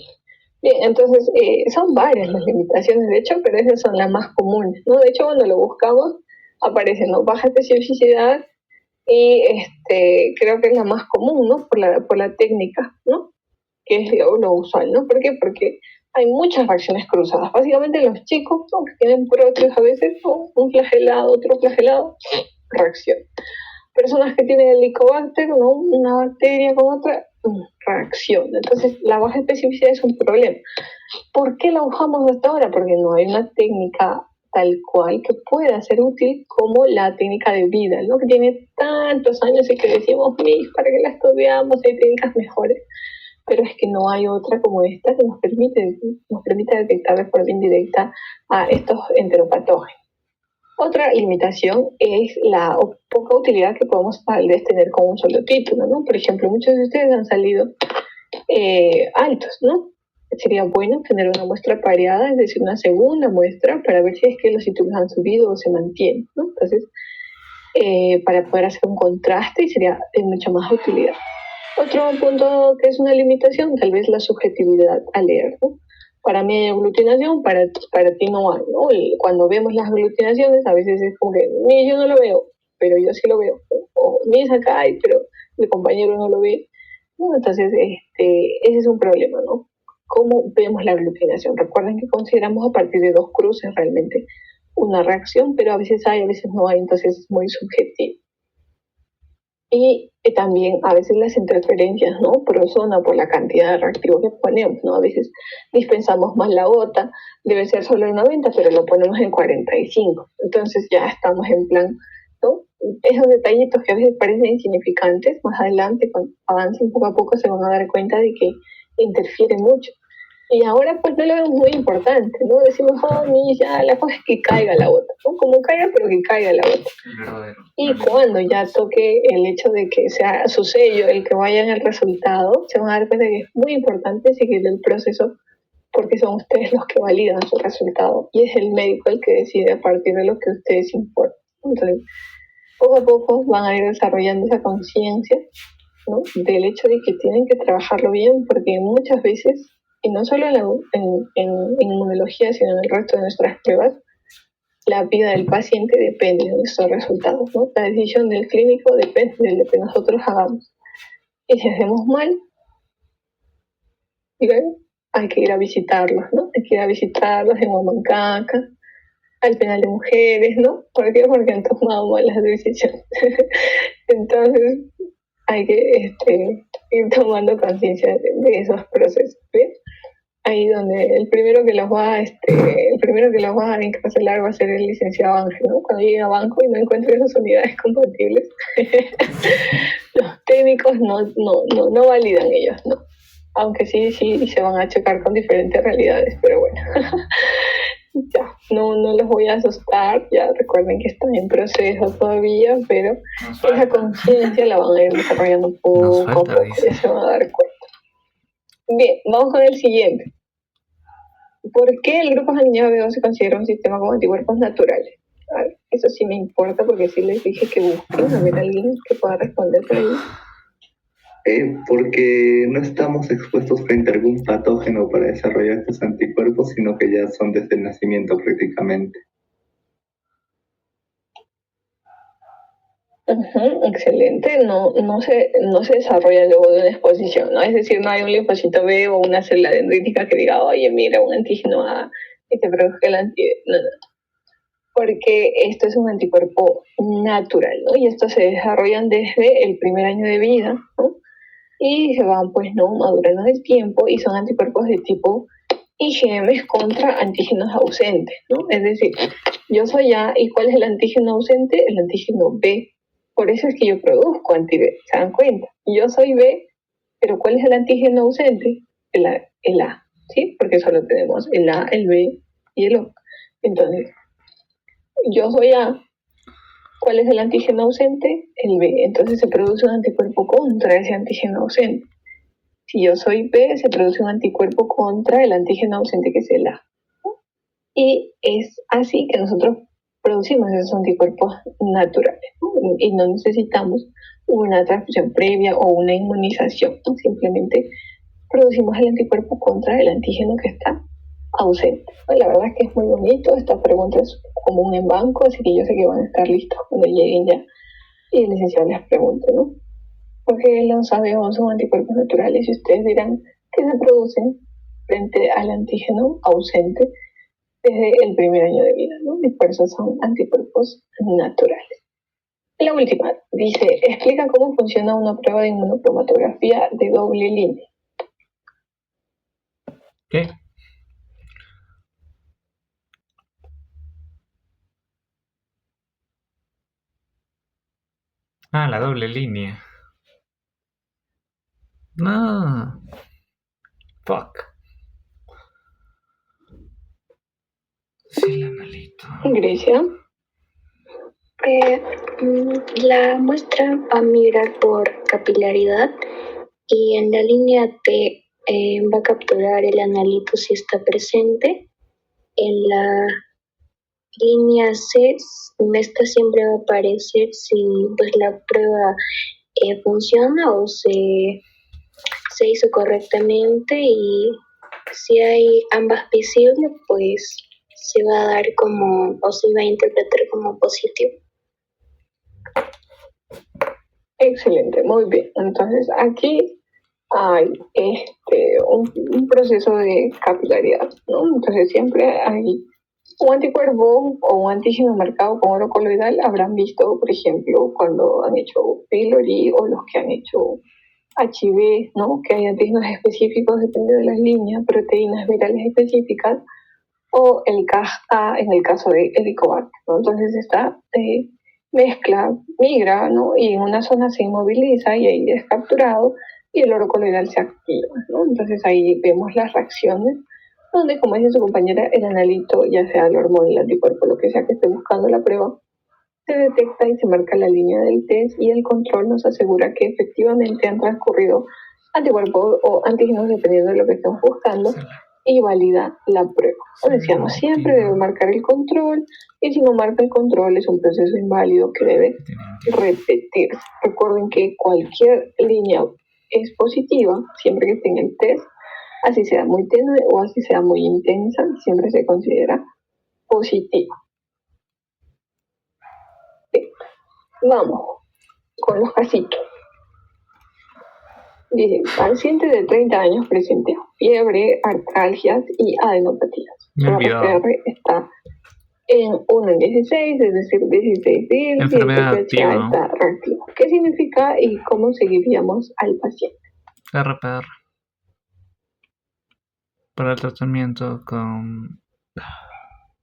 Bien, entonces son varias las limitaciones, de hecho, pero esas son las más comunes, ¿no? De hecho, cuando lo buscamos, aparece, ¿no? Baja especificidad y creo que es la más común, ¿no? Por la técnica, ¿no? Que es lo usual, ¿no? ¿Por qué? Porque hay muchas reacciones cruzadas. Básicamente los chicos, ¿no? Que tienen prótesis a veces, ¿no? Un flagelado, otro flagelado, reacción. Personas que tienen el Helicobacter, ¿no? Una bacteria con otra, reacción. Entonces, la baja especificidad es un problema. ¿Por qué la usamos hasta ahora? Porque no hay una técnica tal cual que pueda ser útil como la técnica de vida, ¿no? Que tiene tantos años y que decimos, para que la estudiamos, hay técnicas mejores, pero es que no hay otra como esta que nos permite detectar de forma indirecta a estos enteropatógenos. Otra limitación es la poca utilidad que podemos tal vez tener con un solo título, ¿no? Por ejemplo, muchos de ustedes han salido altos, ¿no? Sería bueno tener una muestra pareada, es decir, una segunda muestra para ver si es que los títulos han subido o se mantienen, ¿no? Entonces, para poder hacer un contraste sería de mucha más utilidad. Otro punto que es una limitación, tal vez la subjetividad al leer, ¿no? Para mí hay aglutinación, para ti no hay, ¿no? Y cuando vemos las aglutinaciones, a veces es como que, yo no lo veo, pero yo sí lo veo. O es acá hay, pero mi compañero no lo ve. ¿No? Entonces, ese es un problema, ¿no? ¿Cómo vemos la aglutinación? Recuerden que consideramos a partir de 2 cruces realmente una reacción, pero a veces hay, a veces no hay, entonces es muy subjetivo. Y también a veces las interferencias, ¿no? Por zona, por la cantidad de reactivo que ponemos, ¿no? A veces dispensamos más la gota, debe ser solo el 90, pero lo ponemos en 45. Entonces ya estamos en plan, ¿no? Esos detallitos que a veces parecen insignificantes, más adelante, cuando avancen poco a poco, se van a dar cuenta de que interfiere mucho. Y ahora pues no lo vemos muy importante, ¿no? Decimos, ya la cosa es que caiga la gota, ¿no? Como caiga, pero que caiga la gota. Y cuando ya toque el hecho de que sea su sello el que vaya en el resultado, se van a dar cuenta que es muy importante seguir el proceso porque son ustedes los que validan su resultado y es el médico el que decide a partir de lo que ustedes importan. Entonces, poco a poco van a ir desarrollando esa conciencia, ¿no? Del hecho de que tienen que trabajarlo bien porque muchas veces, y no solo en inmunología, sino en el resto de nuestras pruebas, la vida del paciente depende de nuestros resultados, ¿no? La decisión del clínico depende de lo que nosotros hagamos. Y si hacemos mal, hay que ir a visitarlos, ¿no? Hay que ir a visitarlos en Huamancaca, al penal de mujeres, ¿no? ¿Por qué? Porque han tomado malas decisiones. Entonces, hay que ir tomando conciencia de esos procesos, ¿bien? Ahí donde el primero que los va a encarcelar va a ser el licenciado Ángel, ¿no? Cuando llegue a banco y no encuentre esas unidades compatibles, los técnicos no validan ellos, ¿no? Aunque sí se van a checar con diferentes realidades, pero bueno. Ya, no los voy a asustar, ya recuerden que están en proceso todavía, pero esa conciencia la van a ir desarrollando poco a poco, ya se van a dar cuenta. Bien, vamos con el siguiente. ¿Por qué el grupo sanguíneo B2 se considera un sistema con anticuerpos naturales? A ver, eso sí me importa porque sí les dije que busquen, a ver alguien que pueda responder por ahí. Porque no estamos expuestos frente a algún patógeno para desarrollar estos anticuerpos, sino que ya son desde el nacimiento prácticamente. Excelente, no se desarrolla luego de una exposición, ¿no? Es decir, no hay un linfocito B o una célula dendrítica que diga, oye, mira, un antígeno A y te produzca el antígeno. No. Porque esto es un anticuerpo natural, ¿no? Y estos se desarrollan desde el primer año de vida, ¿no? Y se van, pues, ¿no? Madurando en el tiempo y son anticuerpos de tipo IgM contra antígenos ausentes, ¿no? Es decir, yo soy A, ¿y cuál es el antígeno ausente? El antígeno B. Por eso es que yo produzco anti-B, ¿se dan cuenta? Yo soy B, pero ¿cuál es el antígeno ausente? El A, ¿sí? Porque solo tenemos el A, el B y el O. Entonces, yo soy A, ¿cuál es el antígeno ausente? El B. Entonces se produce un anticuerpo contra ese antígeno ausente. Si yo soy B, se produce un anticuerpo contra el antígeno ausente que es el A. Y es así que nosotros producimos esos anticuerpos naturales, ¿no? Y no necesitamos una transfusión previa o una inmunización, ¿no? Simplemente producimos el anticuerpo contra el antígeno que está ausente. La verdad es que es muy bonito, esta pregunta es común en banco, así que yo sé que van a estar listos cuando lleguen ya y el licenciado les pregunte, ¿no? Porque no sabemos, son anticuerpos naturales y ustedes dirán que se producen frente al antígeno ausente desde el primer año de vida, ¿no? Y por eso son anticuerpos naturales. La última dice, explica cómo funciona una prueba de inmunocromatografía de doble línea. ¿Qué? Ah, la doble línea. No. Fuck. Sí, la analito. Grecia. La muestra va a migrar por capilaridad y en la línea T va a capturar el analito si está presente. En la línea C, esta siempre va a aparecer si pues la prueba funciona o se hizo correctamente, y si hay ambas visibles, pues se va a dar como, o se va a interpretar como positivo. Excelente, muy bien. Entonces aquí hay un proceso de capilaridad, ¿no? Entonces siempre hay un anticuerpo o un antígeno marcado con oro coloidal. Habrán visto, por ejemplo, cuando han hecho pylori o los que han hecho HIV, ¿no? Que hay antígenos específicos dependiendo de las líneas, proteínas virales específicas, o el CASA en el caso de Helicobacter, ¿no? Entonces esta mezcla migra, ¿no? Y en una zona se inmoviliza y ahí es capturado y el oro coloidal se activa, ¿no? Entonces ahí vemos las reacciones donde, como dice su compañera, el analito, ya sea el hormona, el anticuerpo, lo que sea que esté buscando la prueba, se detecta y se marca la línea del test, y el control nos asegura que efectivamente han transcurrido anticuerpos o antígenos dependiendo de lo que estemos buscando, y valida la prueba. Como decíamos, siempre debe marcar el control, y si no marca el control es un proceso inválido que debe repetirse. Recuerden que cualquier línea es positiva siempre que esté en el test, así sea muy tenue o así sea muy intensa, siempre se considera positiva. Bien. Vamos con los casitos. Dice, paciente de 30 años presente fiebre, artralgias y adenopatías. Me he Su olvidado. RPR está en 1 en 16, es decir, 16 días, y el Enfermedad TPHA activa. está reactivo. ¿Qué significa y cómo seguiríamos al paciente? RPR. Para el tratamiento con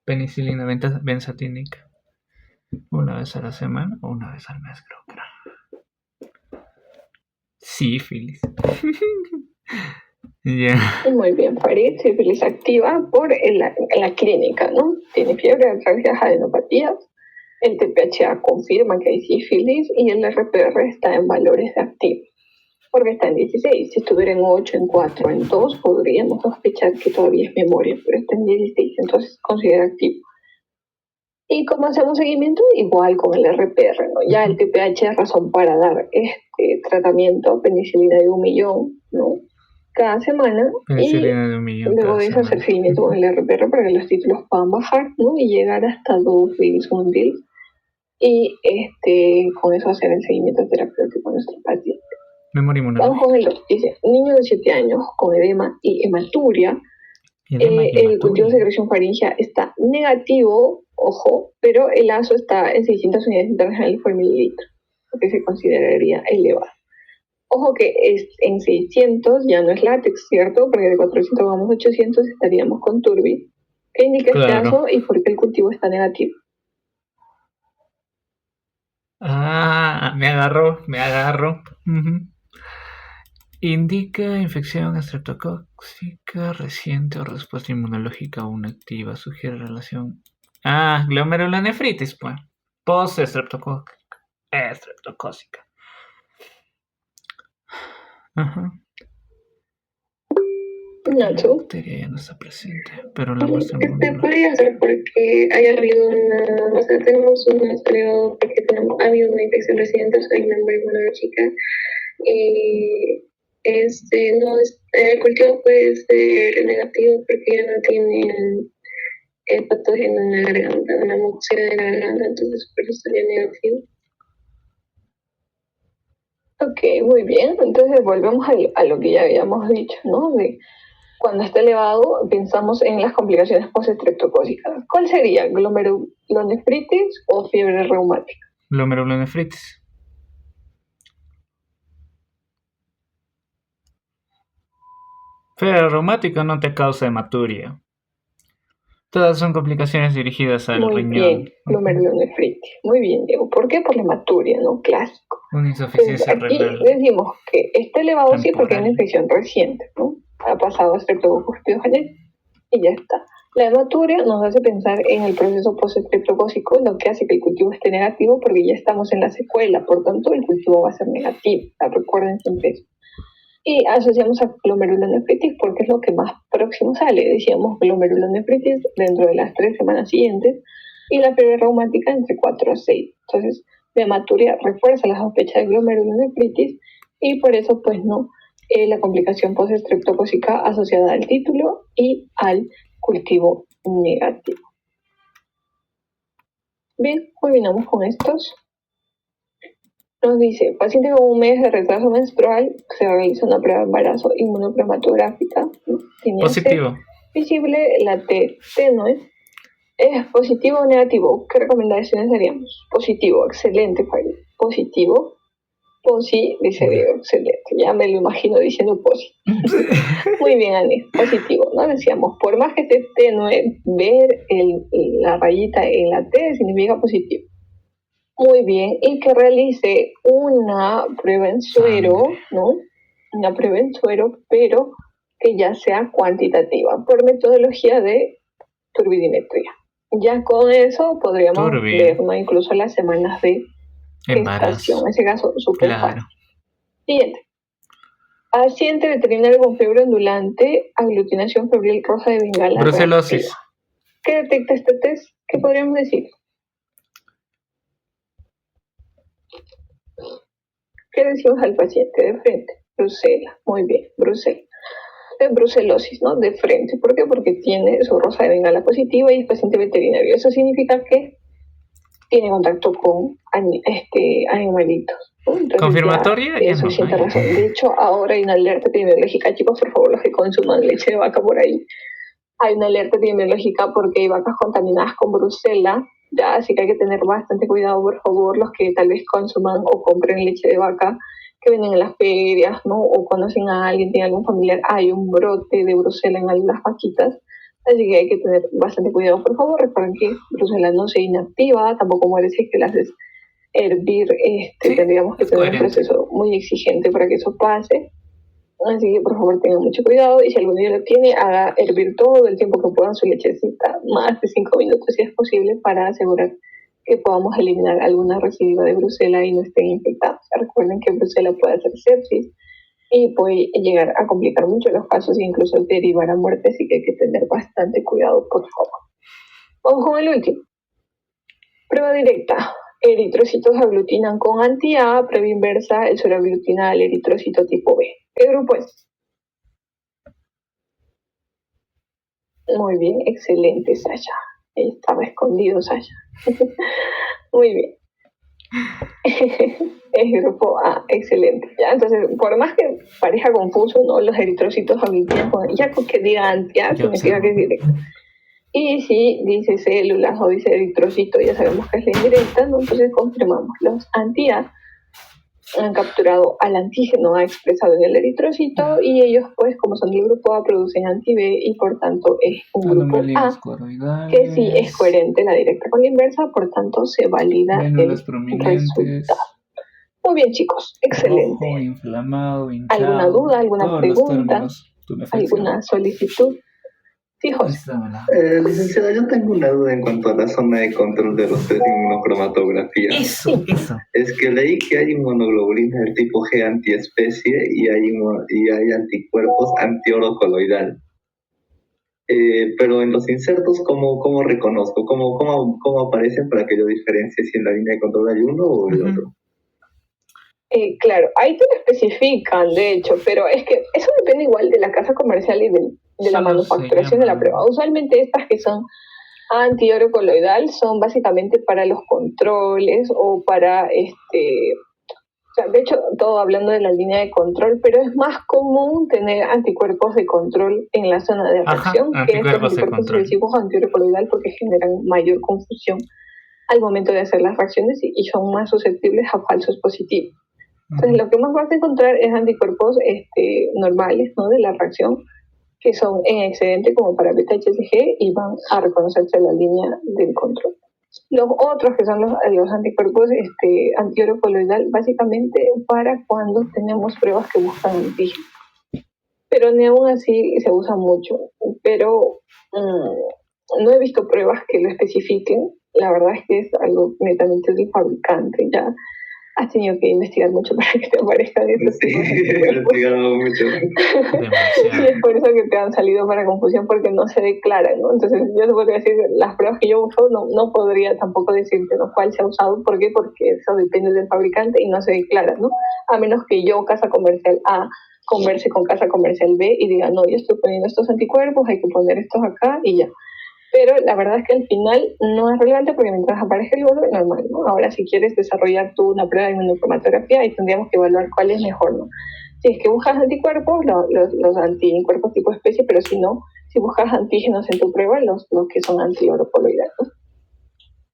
penicilina benzatínica. Una vez a la semana o una vez al mes, creo que era. Sífilis. Ya. Muy bien, Farid, sífilis activa por la clínica, ¿no? Tiene fiebre, artralgias, adenopatías. El TPHA confirma que hay sífilis y el RPR está en valores de activo, porque está en 16. Si estuviera en 8, en 4, en 2, podríamos sospechar que todavía es memoria, pero está en 16, entonces considera activo. ¿Y cómo hacemos seguimiento? Igual con el RPR, ¿no? Ya el TPH es razón para dar este tratamiento, penicilina de 1 millón, ¿no? Cada semana, Penicilina de 1 millón luego cada de eso hacer semana. seguimiento con el RPR para que los títulos puedan bajar, ¿no? Y llegar hasta 2 reels, 1 reel, y con eso hacer el seguimiento terapéutico a nuestro paciente. Memoria Vamos inmunológica. con el 2. Dice, niño de 7 años con edema y hematuria. Edema y El cultivo de hematuria. secreción faríngea está negativo, ojo, pero el ASO está en 600 unidades internacionales por mililitro, lo que se consideraría elevado. Ojo que es en 600, ya no es látex, ¿cierto? Porque de 400 vamos a 800, estaríamos con Turbi. ¿Qué indica este Claro. ASO y por qué el cultivo está negativo? Ah, me agarró. Ujú. Indica infección estreptocócica reciente o respuesta inmunológica aún activa. Sugiere relación. Ah, glomerulonefritis, pues. Estreptocócica. Ajá. La Nacho. bacteria ya no está presente, pero la muestra Podría ser porque haya habido o sea, tenemos un estudio porque ha habido una infección reciente, soy membrana inmunológica, y el cultivo puede ser negativo porque ya no tiene el patógeno en la garganta, una mucosidad de la garganta, entonces por eso sería negativo. Ok, muy bien. Entonces volvemos a lo que ya habíamos dicho, ¿no? De cuando está elevado, pensamos en las complicaciones postestreptocócicas. ¿Cuál sería? ¿Glomerulonefritis o fiebre reumática? glomerulonefritis. Fiebre reumática no te causa hematuria. Todas son complicaciones dirigidas al Muy riñón. bien, glomerulonefritis. Muy bien, Diego. ¿Por qué? Por la hematuria, ¿no? Clásico. Una Entonces, insuficiencia aquí renal decimos que está elevado sí porque hay una temporal. infección reciente, ¿no? Ha pasado a Streptococcus pyogenes y ya está. La hematuria nos hace pensar en el proceso post-estreptocócico, lo que hace que el cultivo esté negativo porque ya estamos en la secuela, por tanto el cultivo va a ser negativo. Recuerden siempre eso. Y asociamos a glomerulonefritis porque es lo que más próximo sale. Decíamos glomerulonefritis dentro de las 3 semanas siguientes y la fiebre reumática entre 4 a 6. Entonces, la hematuria refuerza la sospecha de glomerulonefritis y por eso, pues no, la complicación postestreptocócica asociada al título y al cultivo negativo. Bien, culminamos con estos. Nos dice, paciente con un mes de retraso menstrual, se realiza una prueba de embarazo inmunoprematográfica, ¿no? Positivo. Visible la T tenue. ¿Es positivo o negativo? ¿Qué recomendaciones daríamos? Positivo, excelente, Fabio. Positivo. Posi, dice Diego, excelente. Ya me lo imagino diciendo posi. Muy bien, Ani, positivo, ¿no? Decíamos, por más que esté tenue, ver la rayita en la T significa positivo. Muy bien, y que realice una prueba en suero, ¿no? Una prueba en suero, pero que ya sea cuantitativa, por metodología de turbidimetría. Ya con eso podríamos ver, ¿no? Incluso las semanas de gestación. En ese caso, súper fácil. Siguiente. Paciente veterinario con fiebre ondulante, aglutinación febril rosa de Bengala. Brucelosis. ¿Qué detecta este test? ¿Qué podríamos decir? ¿Qué decimos al paciente de frente? Brucela, muy bien, Brucela. Brucelosis, ¿no? De frente. ¿Por qué? Porque tiene su rosa de Bengala positiva y es paciente veterinario. Eso significa que tiene contacto con animalitos, ¿no? Entonces, confirmatoria y suficiente razón. De hecho, ahora hay una alerta epidemiológica, chicos, por favor, los que consuman leche de vaca por ahí. Hay una alerta epidemiológica porque hay vacas contaminadas con brucela, ya, así que hay que tener bastante cuidado, por favor, los que tal vez consuman o compren leche de vaca que venden en las ferias, ¿no? O conocen a alguien, tiene algún familiar, hay un brote de brucela en algunas vaquitas, así que hay que tener bastante cuidado, por favor. Recuerden que brucela no se inactiva, tampoco muere si es que la haces hervir, tendríamos que tener un proceso muy exigente para que eso pase. Así que por favor tengan mucho cuidado y si algún día lo tiene, haga hervir todo el tiempo que puedan su lechecita, más de 5 minutos si es posible, para asegurar que podamos eliminar alguna residuo de brucela y no estén infectados. Recuerden que brucela puede hacer sepsis y puede llegar a complicar mucho los casos e incluso derivar a muerte, así que hay que tener bastante cuidado, por favor. Vamos con el último. Prueba directa. Eritrocitos aglutinan con anti-A, prueba inversa, el suero aglutina al eritrocito tipo B. ¿Qué grupo es? Muy bien, excelente, Sasha. Estaba escondido, Sasha. Muy bien. Es grupo A, excelente. ¿Ya? Entonces, por más que parezca confuso, ¿no? Los eritrocitos aglutinan con ya con que diga anti-A significa que es directo. Y si dice células o dice eritrocito, ya sabemos que es la indirecta, ¿no? Entonces confirmamos. Los anti-A han capturado al antígeno A expresado en el eritrocito y ellos, pues, como son del grupo A, producen anti-B y por tanto es un grupo A que sí es coherente la directa con la inversa, por tanto se valida el resultado. Muy bien, chicos, excelente. Rojo, inflamado, hinchado, ¿Alguna duda, alguna pregunta, alguna solicitud? Sí, José. Licenciada, yo tengo una duda en cuanto a la zona de control de los test de inmunocromatografía. Eso. Es que leí que hay inmunoglobulina del tipo G antiespecie y hay anticuerpos antioro coloidal. Pero en los insertos, ¿cómo reconozco? ¿Cómo aparecen para que yo diferencie si en la línea de control hay uno o el otro? Claro, ahí te lo especifican, de hecho, pero es que eso depende igual de la casa comercial y de la manufacturación de la prueba. Usualmente estas que son antioro coloidal son básicamente para los controles o para o sea, de hecho, todo hablando de la línea de control, pero es más común tener anticuerpos de control en la zona de reacción que estos anticuerpos específicos antioro coloidal porque generan mayor confusión al momento de hacer las reacciones y son más susceptibles a falsos positivos. Entonces, lo que más vas a encontrar es anticuerpos normales, ¿no? De la reacción, que son en excedente como para beta-HCG y van a reconocerse la línea del control. Los otros, que son los anticuerpos antioro coloidal, básicamente para cuando tenemos pruebas que buscan antígenos. Pero ni aún así se usa mucho. Pero no he visto pruebas que lo especifiquen. La verdad es que es algo netamente del fabricante. Ya has tenido que investigar mucho para que te aparezcan esos. Sí, he investigado mucho. Y es por eso que te han salido para confusión, porque no se declaran, ¿no? Entonces yo te podría decir, las pruebas que yo uso no podría tampoco decirte, ¿no?, cuál se ha usado. ¿Por qué? Porque eso depende del fabricante y no se declara, ¿no? A menos que yo, casa comercial A, converse con casa comercial B y diga, no, yo estoy poniendo estos anticuerpos, hay que poner estos acá y ya. Pero la verdad es que al final no es relevante, porque mientras aparezca el valor, normal, ¿no? Ahora, si quieres desarrollar tú una prueba de inmunocromatografía, ahí tendríamos que evaluar cuál es mejor, ¿no? Si es que buscas anticuerpos, los anticuerpos tipo especie, pero si no, si buscas antígenos en tu prueba, los que son antioro coloidal, ¿no?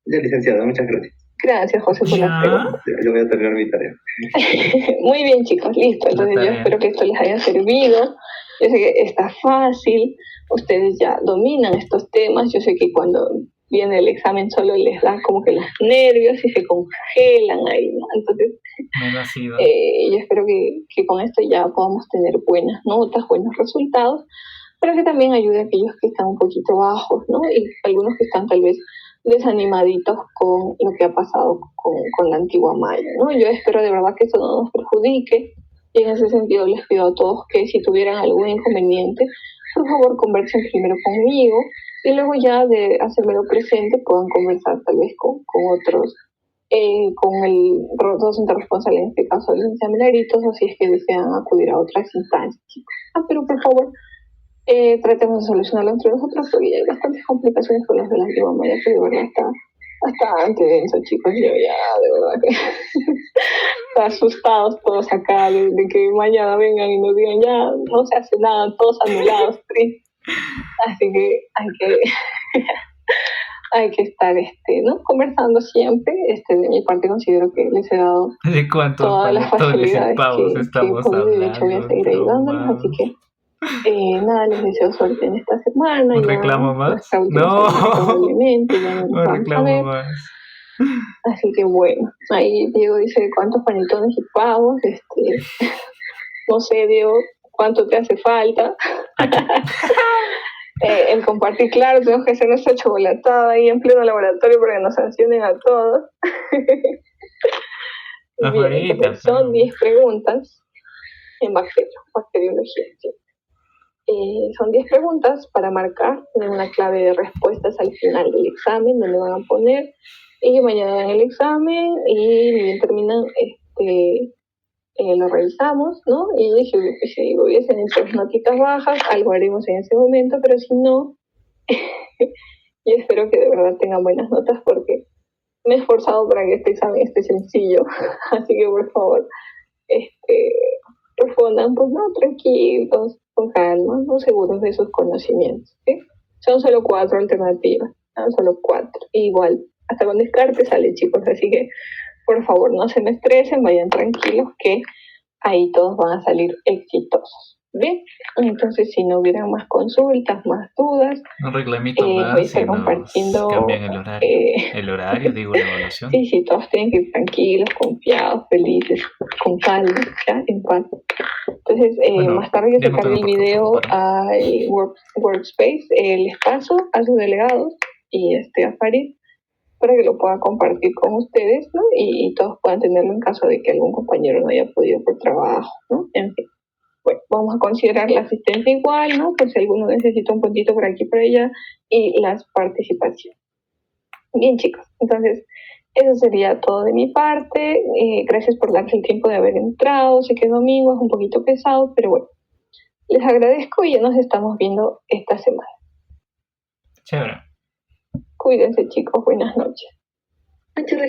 Ya, licenciada, muchas gracias. Gracias, José, por las preguntas. Yo voy a terminar mi tarea. Muy bien, chicos, listo. Entonces yo espero que esto les haya servido. Yo sé que está fácil, ustedes ya dominan estos temas. Yo sé que cuando viene el examen solo les da como que los nervios y se congelan ahí, ¿no? Entonces yo espero que con esto ya podamos tener buenas notas, buenos resultados, pero que también ayude a aquellos que están un poquito bajos, ¿no? Y algunos que están tal vez desanimaditos con lo que ha pasado con la antigua malla, ¿no? Yo espero de verdad que eso no nos perjudique, y en ese sentido les pido a todos que si tuvieran algún inconveniente, por favor conversen primero conmigo y luego ya de hacérmelo presente puedan conversar tal vez con otros, con el docente responsable, en este caso el licenciado Milagritos, o si es que desean acudir a otras instancias. Pero por favor, tratemos de solucionarlo entre nosotros, porque ya hay bastantes complicaciones con los de la antigua malla, que de verdad está bastante denso, chicos. Yo ya de verdad que están asustados todos acá de que mañana vengan y nos digan ya no se hace nada, todos anulados, tristes. Así que hay que estar ¿no?, conversando siempre. De mi parte considero que les he dado todas las facilidades que he podido, y de hecho voy a seguir ayudándoles, así que nada, les deseo suerte en esta semana. ¿Un reclamo más? No, probablemente ya no nos vamos a ver. Así que bueno, ahí Diego dice cuántos panetones y pavos, no sé, Diego, cuánto te hace falta. El compartir, claro, tenemos que hacer nuestra chocolatada ahí en pleno laboratorio para que nos sancionen a todos. Bien, entonces, son 10 preguntas en bacteriología, ¿sí? Son 10 preguntas para marcar una clave de respuestas al final del examen, donde van a poner y mañana dan el examen y bien terminan, lo revisamos, ¿no? Y si hubiesen hecho notitas bajas, algo haremos en ese momento, pero si no, yo espero que de verdad tengan buenas notas, porque me he esforzado para que este examen esté sencillo. Así que por favor, respondan, pues no, tranquilos, con calma, no seguros de sus conocimientos, ¿sí? Son solo 4 alternativas, ¿no? Solo 4. Igual, hasta con descarte sale, chicos, así que por favor no se me estresen, vayan tranquilos, que ahí todos van a salir exitosos. Bien, entonces si no hubieran más consultas, más dudas, un reclamito más, voy a estar compartiendo cambian el horario. El horario, digo, la evaluación. Sí, todos tienen que ir tranquilos, confiados, felices, con calma, ¿ya? En paz. Entonces, más tarde yo sacaré el video a Workspace, les paso a sus delegados y a Farid, para que lo pueda compartir con ustedes, ¿no? Y todos puedan tenerlo en caso de que algún compañero no haya podido por trabajo, ¿no? En fin. Bueno, vamos a considerar la asistencia igual, ¿no? Por si alguno necesita un puntito por aquí y por allá, y las participaciones. Bien, chicos, entonces eso sería todo de mi parte. Gracias por darse el tiempo de haber entrado. Sé que es domingo, es un poquito pesado, pero bueno, les agradezco y ya nos estamos viendo esta semana. Chévere. Cuídense, chicos, buenas noches. Muchas gracias.